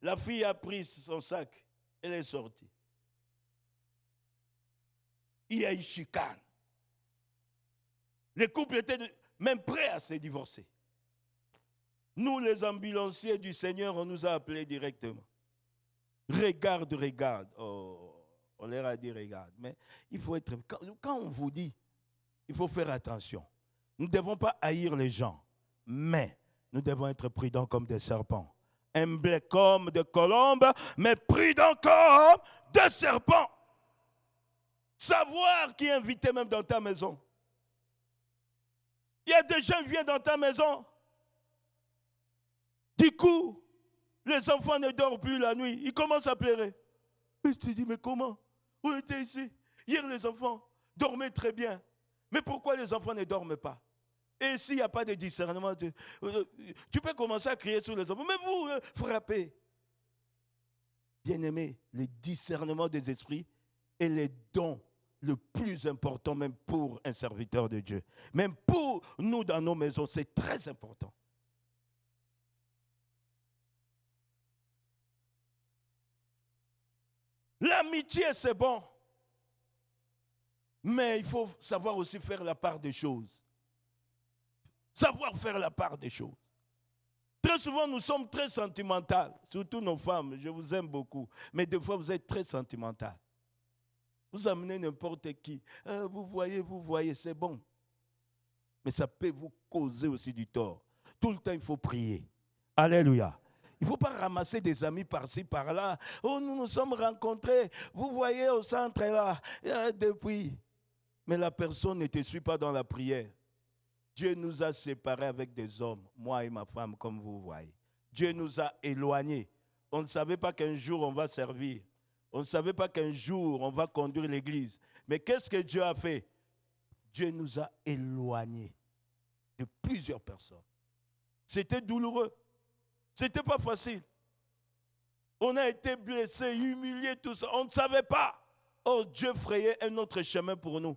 la fille a pris son sac, elle est sortie. Il y a eu chicane. Le couple était même prêt à se divorcer. Nous, les ambulanciers du Seigneur, on nous a appelés directement. Regarde. Oh, on leur a dit regarde. Mais il faut être. Quand on vous dit, il faut faire attention. Nous ne devons pas haïr les gens, mais nous devons être prudents comme des serpents. Humbles comme des colombes, mais prudents comme des serpents. Savoir qui est invité même dans ta maison. Il y a des gens qui viennent dans ta maison. Du coup, les enfants ne dorment plus la nuit. Ils commencent à pleurer. Et je te dis, mais comment? On était ici. Hier, les enfants dormaient très bien. Mais pourquoi les enfants ne dorment pas? Et s'il n'y a pas de discernement, tu peux commencer à crier sur les enfants. Mais vous, frappez. Bien-aimés, le discernement des esprits et les dons le plus important même pour un serviteur de Dieu. Même pour nous dans nos maisons, c'est très important. L'amitié, c'est bon. Mais il faut savoir aussi faire la part des choses. Savoir faire la part des choses. Très souvent, nous sommes très sentimentales. Surtout nos femmes, je vous aime beaucoup. Mais des fois, vous êtes très sentimentales. Vous amenez n'importe qui. Vous voyez, c'est bon. Mais ça peut vous causer aussi du tort. Tout le temps, il faut prier. Alléluia. Il ne faut pas ramasser des amis par-ci, par-là. Oh, nous nous sommes rencontrés. Vous voyez au centre là, depuis. Mais la personne ne te suit pas dans la prière. Dieu nous a séparés avec des hommes, moi et ma femme, comme vous voyez. Dieu nous a éloignés. On ne savait pas qu'un jour on va servir. On ne savait pas qu'un jour on va conduire l'église. Mais qu'est-ce que Dieu a fait? Dieu nous a éloignés de plusieurs personnes. C'était douloureux. Ce n'était pas facile. On a été blessés, humiliés, tout ça. On ne savait pas. Oh, Dieu frayait un autre chemin pour nous.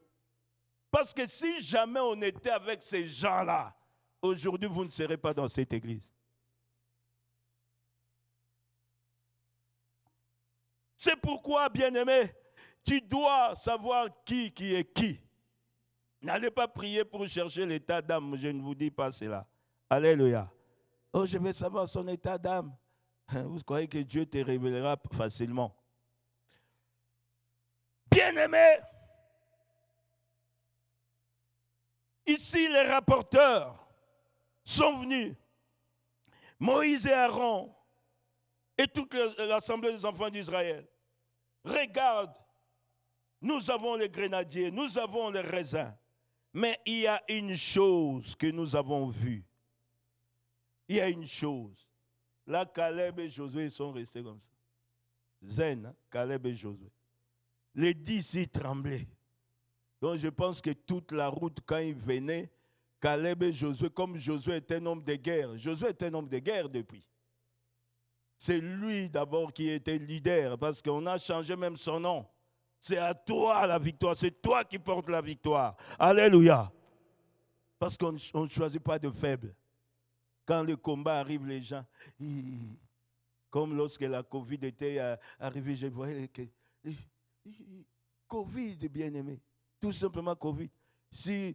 Parce que si jamais on était avec ces gens-là, aujourd'hui, vous ne serez pas dans cette église. C'est pourquoi, bien-aimé, tu dois savoir qui est qui. N'allez pas prier pour chercher l'état d'âme, je ne vous dis pas cela. Alléluia. Oh, je vais savoir son état d'âme. Vous croyez que Dieu te révélera facilement. Bien-aimé, ici les rapporteurs sont venus. Moïse et Aaron et toute l'assemblée des enfants d'Israël. Regarde, nous avons les grenadiers, nous avons les raisins. Mais il y a une chose que nous avons vue. Il y a une chose. Là, Caleb et Josué sont restés comme ça. Zen, hein? Caleb et Josué. Les 10 y tremblaient. Donc je pense que toute la route, quand ils venaient, Caleb et Josué, comme Josué était un homme de guerre, Josué était un homme de guerre depuis. C'est lui d'abord qui était leader, parce qu'on a changé même son nom. C'est à toi la victoire, c'est toi qui portes la victoire. Alléluia. Parce qu'on ne choisit pas de faibles. Quand le combat arrive, les gens, comme lorsque la Covid était arrivée, je voyais que Covid, bien-aimé, tout simplement Covid. Si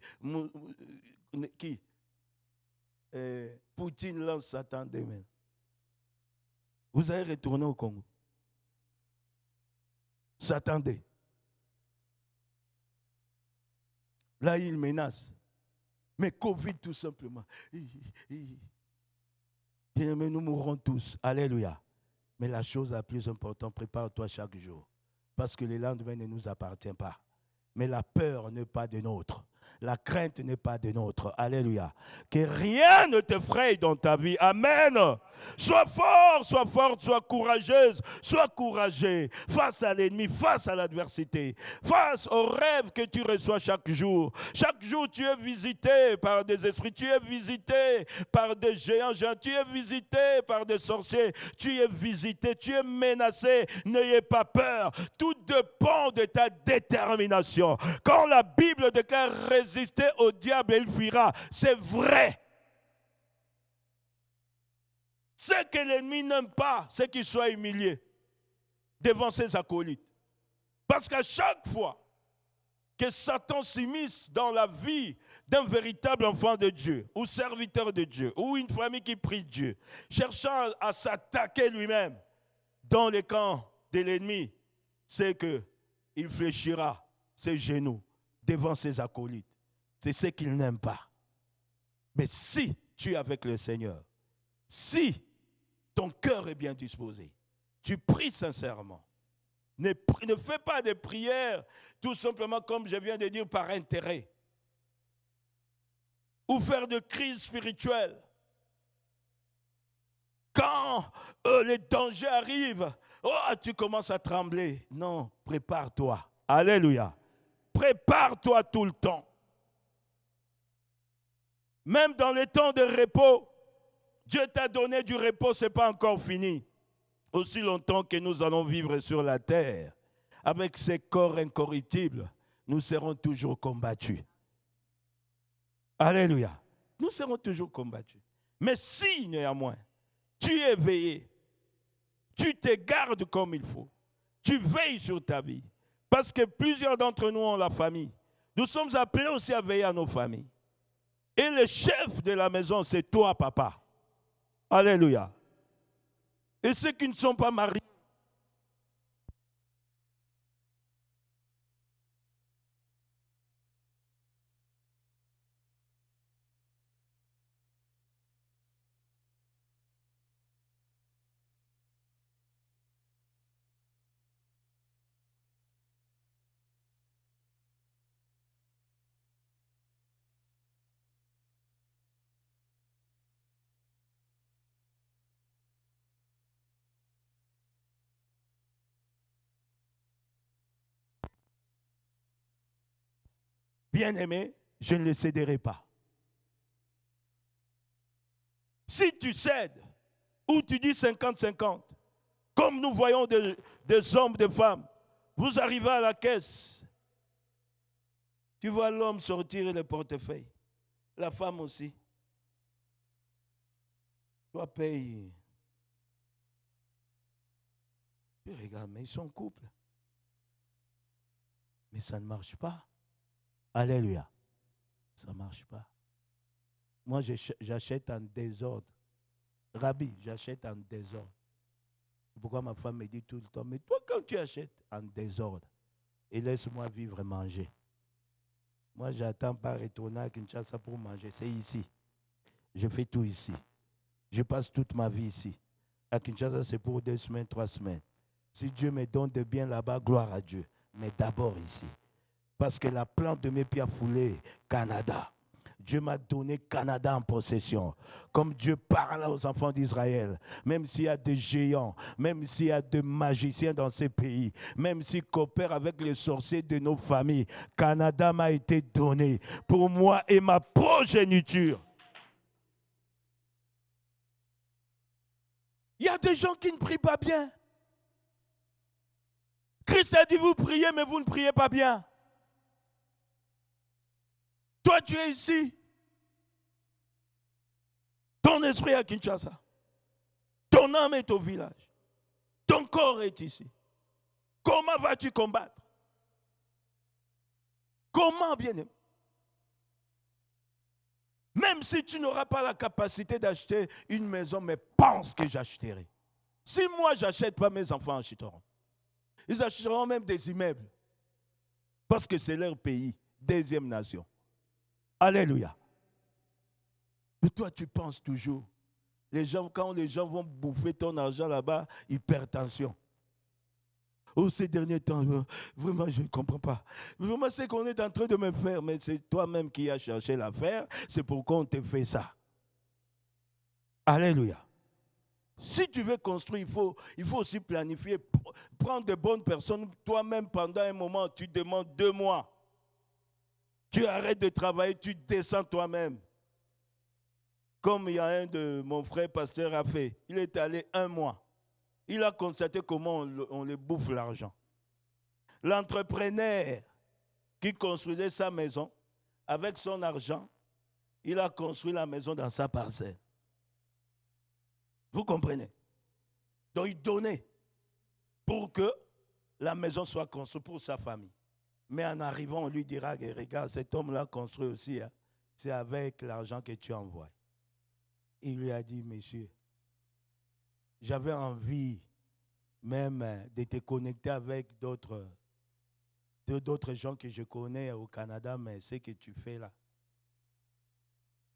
Poutine lance Satan demain, vous allez retourner au Congo. S'attendez. Là, il menace. Mais Covid, tout simplement. Bien-aimé, nous mourrons tous. Alléluia. Mais la chose la plus importante, prépare-toi chaque jour. Parce que le lendemain ne nous appartient pas. Mais la peur n'est pas de nôtre. La crainte n'est pas de nôtre. Alléluia. Que rien ne te fraye dans ta vie. Amen. Sois fort, sois forte, sois courageuse, sois courageux face à l'ennemi, face à l'adversité, face aux rêves que tu reçois chaque jour. Chaque jour, tu es visité par des esprits, tu es visité par des géants, tu es visité par des sorciers, tu es visité, tu es menacé. N'ayez pas peur. Tout dépend de ta détermination. Quand la Bible déclare résister au diable et il fuira, c'est vrai. Ce que l'ennemi n'aime pas, c'est qu'il soit humilié devant ses acolytes. Parce qu'à chaque fois que Satan s'immisce dans la vie d'un véritable enfant de Dieu, ou serviteur de Dieu, ou une famille qui prie Dieu, cherchant à s'attaquer lui-même dans les camps de l'ennemi, c'est qu'il fléchira ses genoux devant ses acolytes. C'est ce qu'il n'aime pas. Mais si tu es avec le Seigneur, si ton cœur est bien disposé, tu pries sincèrement, ne fais pas de prières tout simplement comme je viens de dire par intérêt, ou faire de crise spirituelle. Quand les dangers arrivent, tu commences à trembler. Non, prépare-toi. Alléluia. Prépare-toi tout le temps. Même dans les temps de repos, Dieu t'a donné du repos, ce n'est pas encore fini. Aussi longtemps que nous allons vivre sur la terre, avec ces corps incorruptibles, nous serons toujours combattus. Alléluia. Nous serons toujours combattus. Mais si, néanmoins, tu es éveillé, tu te gardes comme il faut, tu veilles sur ta vie, parce que plusieurs d'entre nous ont la famille. Nous sommes appelés aussi à veiller à nos familles. Et le chef de la maison, c'est toi, papa. Alléluia. Et ceux qui ne sont pas mariés, bien-aimés, je ne les céderai pas. Si tu cèdes, ou tu dis 50-50, comme nous voyons des hommes, des femmes, vous arrivez à la caisse, tu vois l'homme sortir le portefeuille, la femme aussi. Toi, paye. Tu regardes, mais ils sont en couple. Mais ça ne marche pas. Alléluia. Ça ne marche pas. Moi, j'achète en désordre. Rabbi, j'achète en désordre. Pourquoi ma femme me dit tout le temps, mais toi, quand tu achètes en désordre, et laisse-moi vivre et manger. Moi, j'attends pas retourner à Kinshasa pour manger. C'est ici. Je fais tout ici. Je passe toute ma vie ici. À Kinshasa, c'est pour 2 semaines, 3 semaines. Si Dieu me donne de bien là-bas, gloire à Dieu. Mais d'abord ici. Parce que la plante de mes pieds a foulé, Canada. Dieu m'a donné Canada en possession. Comme Dieu parle aux enfants d'Israël, même s'il y a des géants, même s'il y a des magiciens dans ces pays, même s'ils coopèrent avec les sorciers de nos familles, Canada m'a été donné pour moi et ma progéniture. Il y a des gens qui ne prient pas bien. Christ a dit, vous priez, mais vous ne priez pas bien. Toi, tu es ici. Ton esprit est à Kinshasa. Ton âme est au village. Ton corps est ici. Comment vas-tu combattre? Comment, bien-aimé? Même si tu n'auras pas la capacité d'acheter une maison, mais pense que j'achèterai. Si moi, je n'achète pas, mes enfants achèteront. Ils achèteront même des immeubles. Parce que c'est leur pays, deuxième nation. Alléluia. Mais toi, tu penses toujours. Les gens, quand les gens vont bouffer ton argent là-bas, ils perdent tension. Oh, ces derniers temps, vraiment, je ne comprends pas. Vraiment, c'est qu'on est en train de me faire, mais c'est toi-même qui as cherché l'affaire. C'est pourquoi on te fait ça. Alléluia. Si tu veux construire, il faut aussi planifier. Prendre de bonnes personnes. Toi-même, pendant un moment, tu demandes 2 mois. Tu arrêtes de travailler, tu descends toi-même. Comme il y a un de mon frère pasteur a fait. Il est allé 1 mois. Il a constaté comment on le bouffe l'argent. L'entrepreneur qui construisait sa maison, avec son argent, il a construit la maison dans sa parcelle. Vous comprenez? Donc il donnait pour que la maison soit construite pour sa famille. Mais en arrivant, on lui dira, regarde, cet homme-là construit aussi, hein, c'est avec l'argent que tu envoies. Il lui a dit, monsieur, j'avais envie même de te connecter avec d'autres gens que je connais au Canada, mais ce que tu fais là.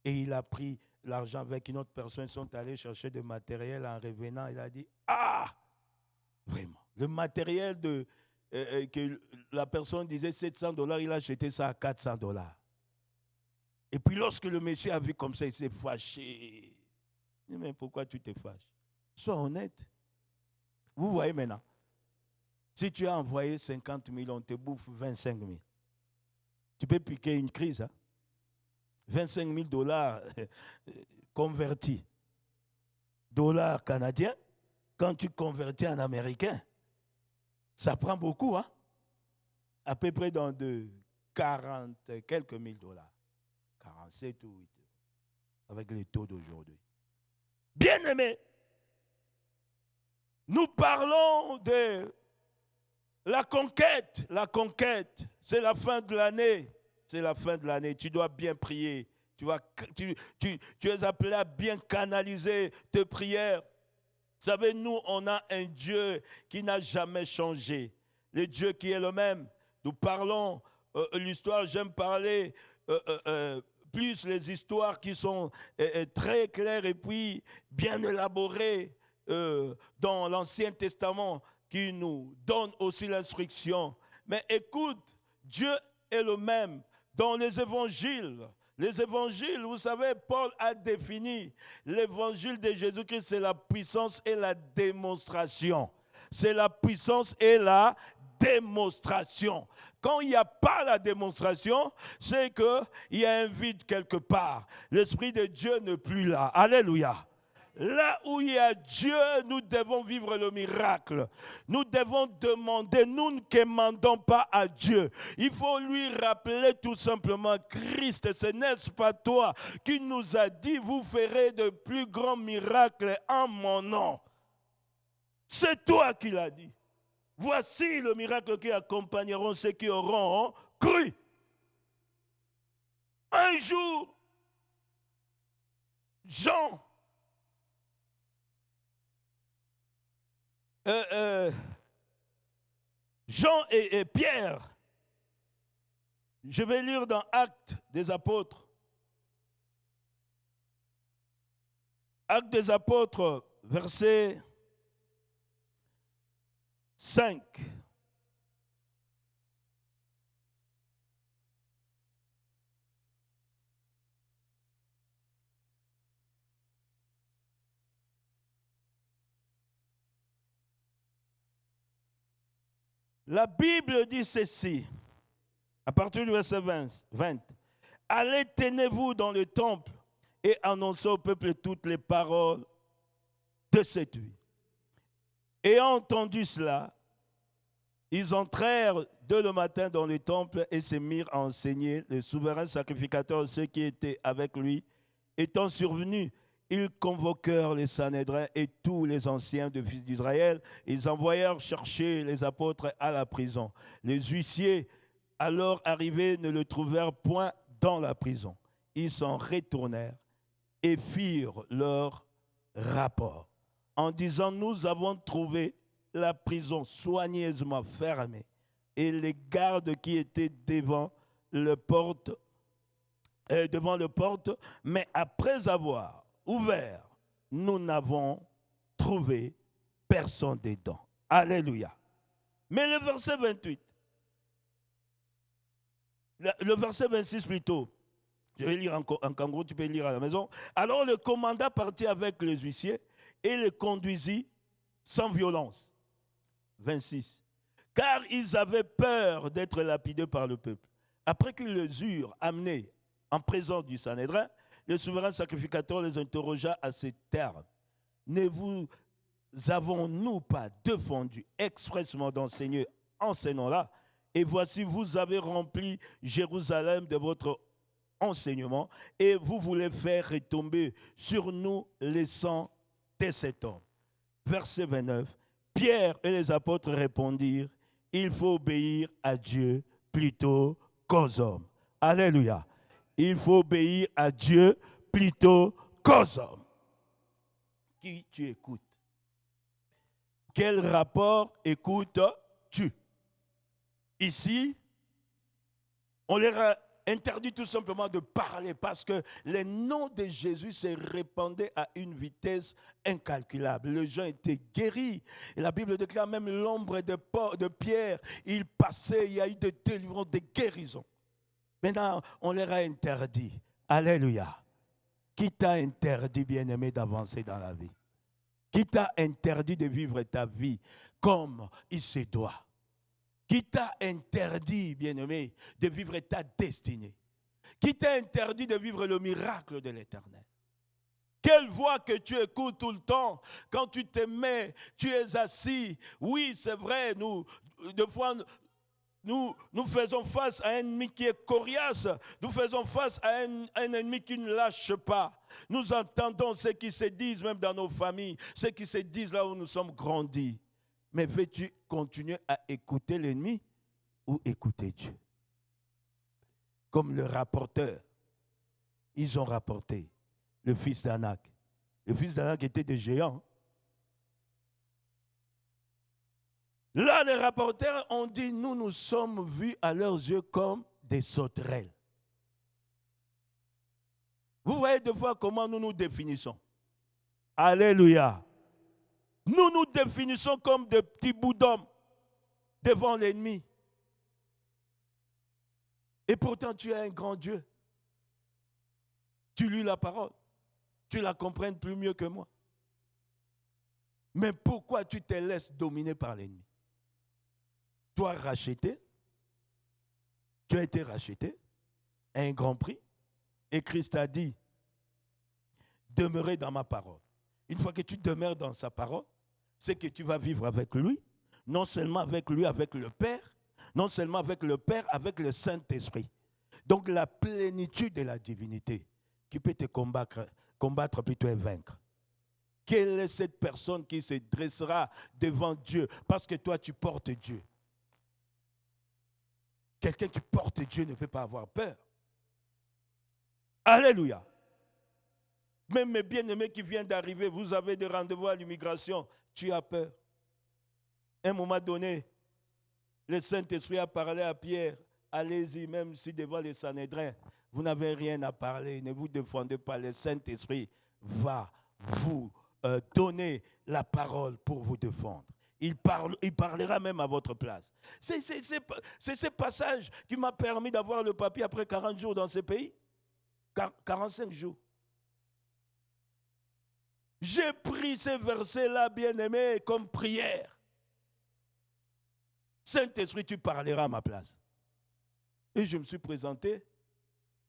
Et il a pris l'argent avec une autre personne, ils sont allés chercher du matériel en revenant. Il a dit, ah, vraiment, le matériel que la personne disait $700, il a acheté ça à $400. Et puis lorsque le monsieur a vu comme ça, il s'est fâché. Il dit, mais pourquoi tu te fâches? Sois honnête. Vous voyez maintenant, si tu as envoyé 50 000, on te bouffe 25 000. Tu peux piquer une crise. Hein? $25 000 convertis. Dollars canadiens, quand tu convertis en américain, ça prend beaucoup. Hein? à peu près dans de 40 quelques mille dollars. 47 ou 8 avec les taux d'aujourd'hui. Bien-aimés, nous parlons de la conquête. La conquête, c'est la fin de l'année. C'est la fin de l'année. Tu dois bien prier. Tu es appelé à bien canaliser tes prières. Vous savez, nous, on a un Dieu qui n'a jamais changé. Le Dieu qui est le même. Nous parlons l'histoire, j'aime parler plus les histoires qui sont très claires et puis bien élaborées dans l'Ancien Testament qui nous donne aussi l'instruction. Mais écoute, Dieu est le même dans les évangiles. Les évangiles, vous savez, Paul a défini l'évangile de Jésus-Christ, c'est la puissance et la démonstration. C'est la puissance et la démonstration. Quand il n'y a pas la démonstration, c'est qu'il y a un vide quelque part. L'Esprit de Dieu n'est plus là. Alléluia. Là où il y a Dieu, nous devons vivre le miracle. Nous devons demander, nous ne demandons pas à Dieu. Il faut lui rappeler tout simplement, Christ, ce n'est pas toi qui nous a dit, vous ferez de plus grands miracles en mon nom. C'est toi qui l'as dit. Voici le miracle qui accompagneront ceux qui auront cru. Un jour, Jean, et Pierre, je vais lire dans Actes des Apôtres. Actes des Apôtres, verset 5. La Bible dit ceci, à partir du verset 20. Allez, tenez-vous dans le temple et annoncez au peuple toutes les paroles de cette vie. Ayant entendu cela, ils entrèrent dès le matin dans le temple et se mirent à enseigner. Le souverain sacrificateur, ceux qui étaient avec lui, étant survenus, ils convoquèrent les Sanhédrins et tous les anciens de fils d'Israël. Ils envoyèrent chercher les apôtres à la prison. Les huissiers, alors arrivés, ne le trouvèrent point dans la prison. Ils s'en retournèrent et firent leur rapport en disant, nous avons trouvé la prison soigneusement fermée et les gardes qui étaient devant le porte, mais après avoir ouvert, nous n'avons trouvé personne dedans. Alléluia. Mais le verset 28, le verset 26 plutôt, je vais lire en kangourou, tu peux lire à la maison. Alors le commandant partit avec les huissiers et les conduisit sans violence. 26. Car ils avaient peur d'être lapidés par le peuple. Après qu'ils les eurent amenés en présence du Sanhédrin, le souverain sacrificateur les interrogea à ces termes. Ne vous avons-nous pas défendu expressement d'enseigner en ces noms-là? Et voici, vous avez rempli Jérusalem de votre enseignement et vous voulez faire retomber sur nous les sangs de cet homme. Verset 29. Pierre et les apôtres répondirent, il faut obéir à Dieu plutôt qu'aux hommes. Alléluia. Il faut obéir à Dieu plutôt qu'aux hommes. Qui tu écoutes? Quel rapport écoutes-tu? Ici, on leur a interdit tout simplement de parler parce que le nom de Jésus se répandait à une vitesse incalculable. Les gens étaient guéris. Et la Bible déclare même l'ombre de Pierre. Il passait, il y a eu des délivrances, des guérisons. Maintenant, on leur a interdit. Alléluia. Qui t'a interdit, bien-aimé, d'avancer dans la vie? Qui t'a interdit de vivre ta vie comme il se doit? Qui t'a interdit, bien-aimé, de vivre ta destinée? Qui t'a interdit de vivre le miracle de l'Éternel? Quelle voix que tu écoutes tout le temps quand tu te mets, tu es assis. Oui, c'est vrai, des fois, nous faisons face à un ennemi qui est coriace. Nous faisons face à un ennemi qui ne lâche pas. Nous entendons ce qui se disent même dans nos familles, ce qui se disent là où nous sommes grandis. Mais veux-tu continuer à écouter l'ennemi ou écouter Dieu? Comme le rapporteur, ils ont rapporté le fils d'Anak. Le fils d'Anak était des géants. Là, les rapporteurs ont dit, nous sommes vus à leurs yeux comme des sauterelles. Vous voyez deux fois comment nous nous définissons. Alléluia. Nous nous définissons comme des petits bouts d'hommes devant l'ennemi. Et pourtant, tu es un grand Dieu. Tu lis la parole. Tu la comprends plus mieux que moi. Mais pourquoi tu te laisses dominer par l'ennemi? Toi racheté, tu as été racheté à un grand prix. Et Christ a dit, demeurez dans ma parole. Une fois que tu demeures dans sa parole, c'est que tu vas vivre avec lui, non seulement avec lui, avec le Père, non seulement avec le Père, avec le Saint-Esprit. Donc la plénitude de la divinité qui peut te combattre plutôt et vaincre. Quelle est cette personne qui se dressera devant Dieu parce que toi tu portes Dieu? Quelqu'un qui porte Dieu ne peut pas avoir peur. Alléluia. Même mes bien-aimés qui viennent d'arriver, vous avez des rendez-vous à l'immigration, tu as peur. À un moment donné, le Saint-Esprit a parlé à Pierre, allez-y, même si devant les Sanhédrins, vous n'avez rien à parler, ne vous défendez pas, le Saint-Esprit va vous donner la parole pour vous défendre. Il parlera même à votre place. C'est ce passage qui m'a permis d'avoir le papier après 40 jours dans ce pays. 45 jours. J'ai pris ces versets-là, bien-aimés, comme prière. Saint-Esprit, tu parleras à ma place. Et je me suis présenté.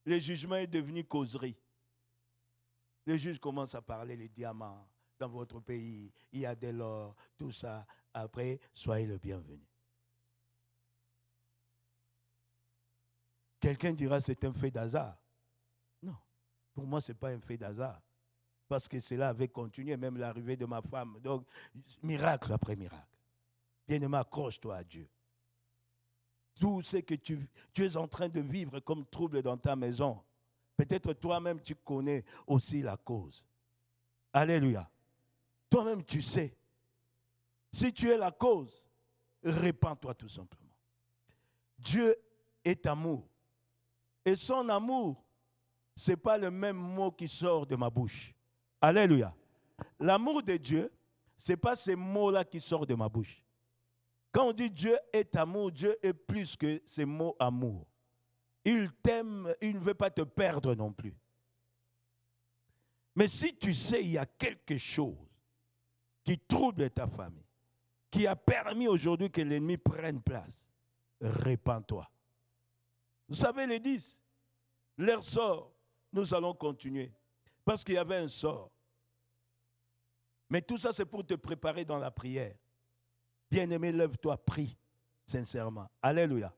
Le jugement est devenu causerie. Le juge commence à parler les diamants. Dans votre pays, il y a de l'or, tout ça. Après, soyez le bienvenu. Quelqu'un dira c'est un fait d'hasard. Non, pour moi, ce n'est pas un fait d'hasard. Parce que cela avait continué, même l'arrivée de ma femme. Donc, miracle après miracle. Bien-aimé, accroche-toi à Dieu. Tout ce que tu es en train de vivre comme trouble dans ta maison, peut-être toi-même tu connais aussi la cause. Alléluia. Toi-même tu sais. Si tu es la cause, répands-toi tout simplement. Dieu est amour. Et son amour, ce n'est pas le même mot qui sort de ma bouche. Alléluia. L'amour de Dieu, ce n'est pas ces mots-là qui sortent de ma bouche. Quand on dit Dieu est amour, Dieu est plus que ces mots amour. Il t'aime, il ne veut pas te perdre non plus. Mais si tu sais, il y a quelque chose qui trouble ta famille, qui a permis aujourd'hui que l'ennemi prenne place, répands-toi. Vous savez, les 10, leur sort, nous allons continuer. Parce qu'il y avait un sort. Mais tout ça, c'est pour te préparer dans la prière. Bien-aimé, lève-toi, prie sincèrement. Alléluia.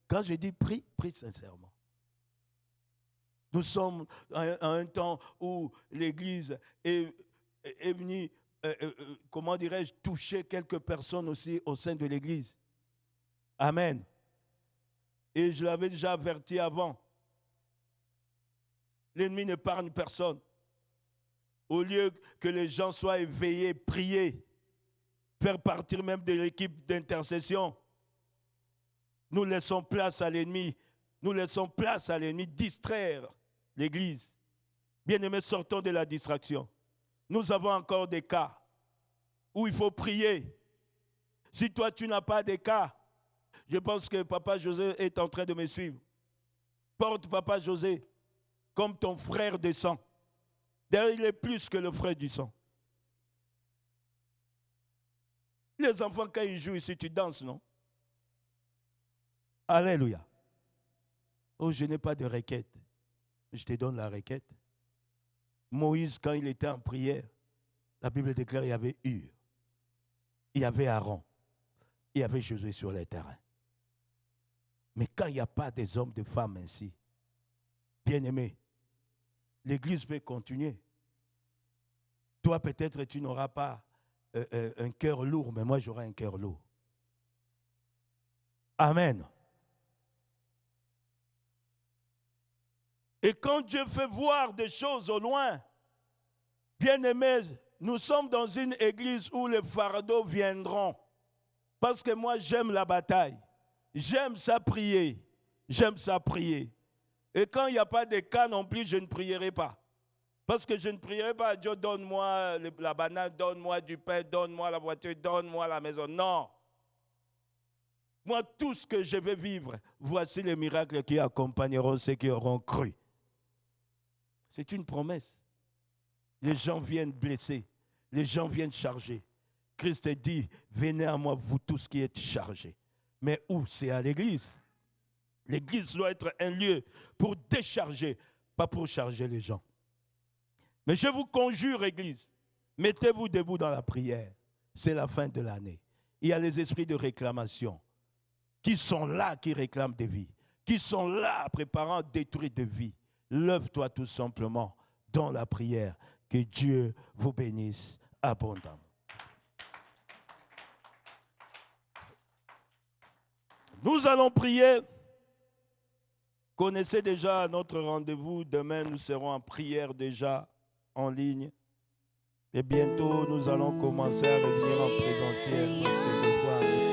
Quand je dis prie, prie sincèrement. Nous sommes à un temps où l'Église est venue, comment dirais-je, toucher quelques personnes aussi au sein de l'Église. Amen. Et je l'avais déjà averti avant. L'ennemi n'épargne personne. Au lieu que les gens soient éveillés, prier, faire partir même de l'équipe d'intercession, nous laissons place à l'ennemi. Nous laissons place à l'ennemi distraire l'Église. Bien-aimés, sortons de la distraction. Nous avons encore des cas où il faut prier. Si toi, tu n'as pas de cas, je pense que Papa José est en train de me suivre. Porte Papa José comme ton frère de sang. D'ailleurs, il est plus que le frère du sang. Les enfants, quand ils jouent ici, tu danses, non? Alléluia. Oh, je n'ai pas de requête. Je te donne la requête. Moïse, quand il était en prière, la Bible déclare qu'il y avait Hur, il y avait Aaron, il y avait Josué sur les terrains. Mais quand il n'y a pas des hommes, des femmes ainsi, bien-aimés, l'Église peut continuer. Toi, peut-être, tu n'auras pas un cœur lourd, mais moi, j'aurai un cœur lourd. Amen. Et quand Dieu fait voir des choses au loin, bien-aimés, nous sommes dans une église où les fardeaux viendront. Parce que moi, j'aime la bataille. J'aime ça prier. J'aime ça prier. Et quand il n'y a pas de cas non plus, je ne prierai pas. Parce que je ne prierai pas, Dieu, donne-moi la banane, donne-moi du pain, donne-moi la voiture, donne-moi la maison. Non. Moi, tout ce que je vais vivre, voici les miracles qui accompagneront ceux qui auront cru. C'est une promesse. Les gens viennent blessés. Les gens viennent chargés. Christ dit, venez à moi, vous tous qui êtes chargés. Mais où? C'est à l'église. L'église doit être un lieu pour décharger, pas pour charger les gens. Mais je vous conjure, église, mettez-vous debout dans la prière. C'est la fin de l'année. Il y a les esprits de réclamation qui sont là, qui réclament des vies, qui sont là, préparant détruire des vies. Lève-toi tout simplement dans la prière. Que Dieu vous bénisse abondamment. Nous allons prier. Connaissez déjà notre rendez-vous. Demain, nous serons en prière déjà en ligne. Et bientôt, nous allons commencer à revenir en présentiel. Parce que des fois,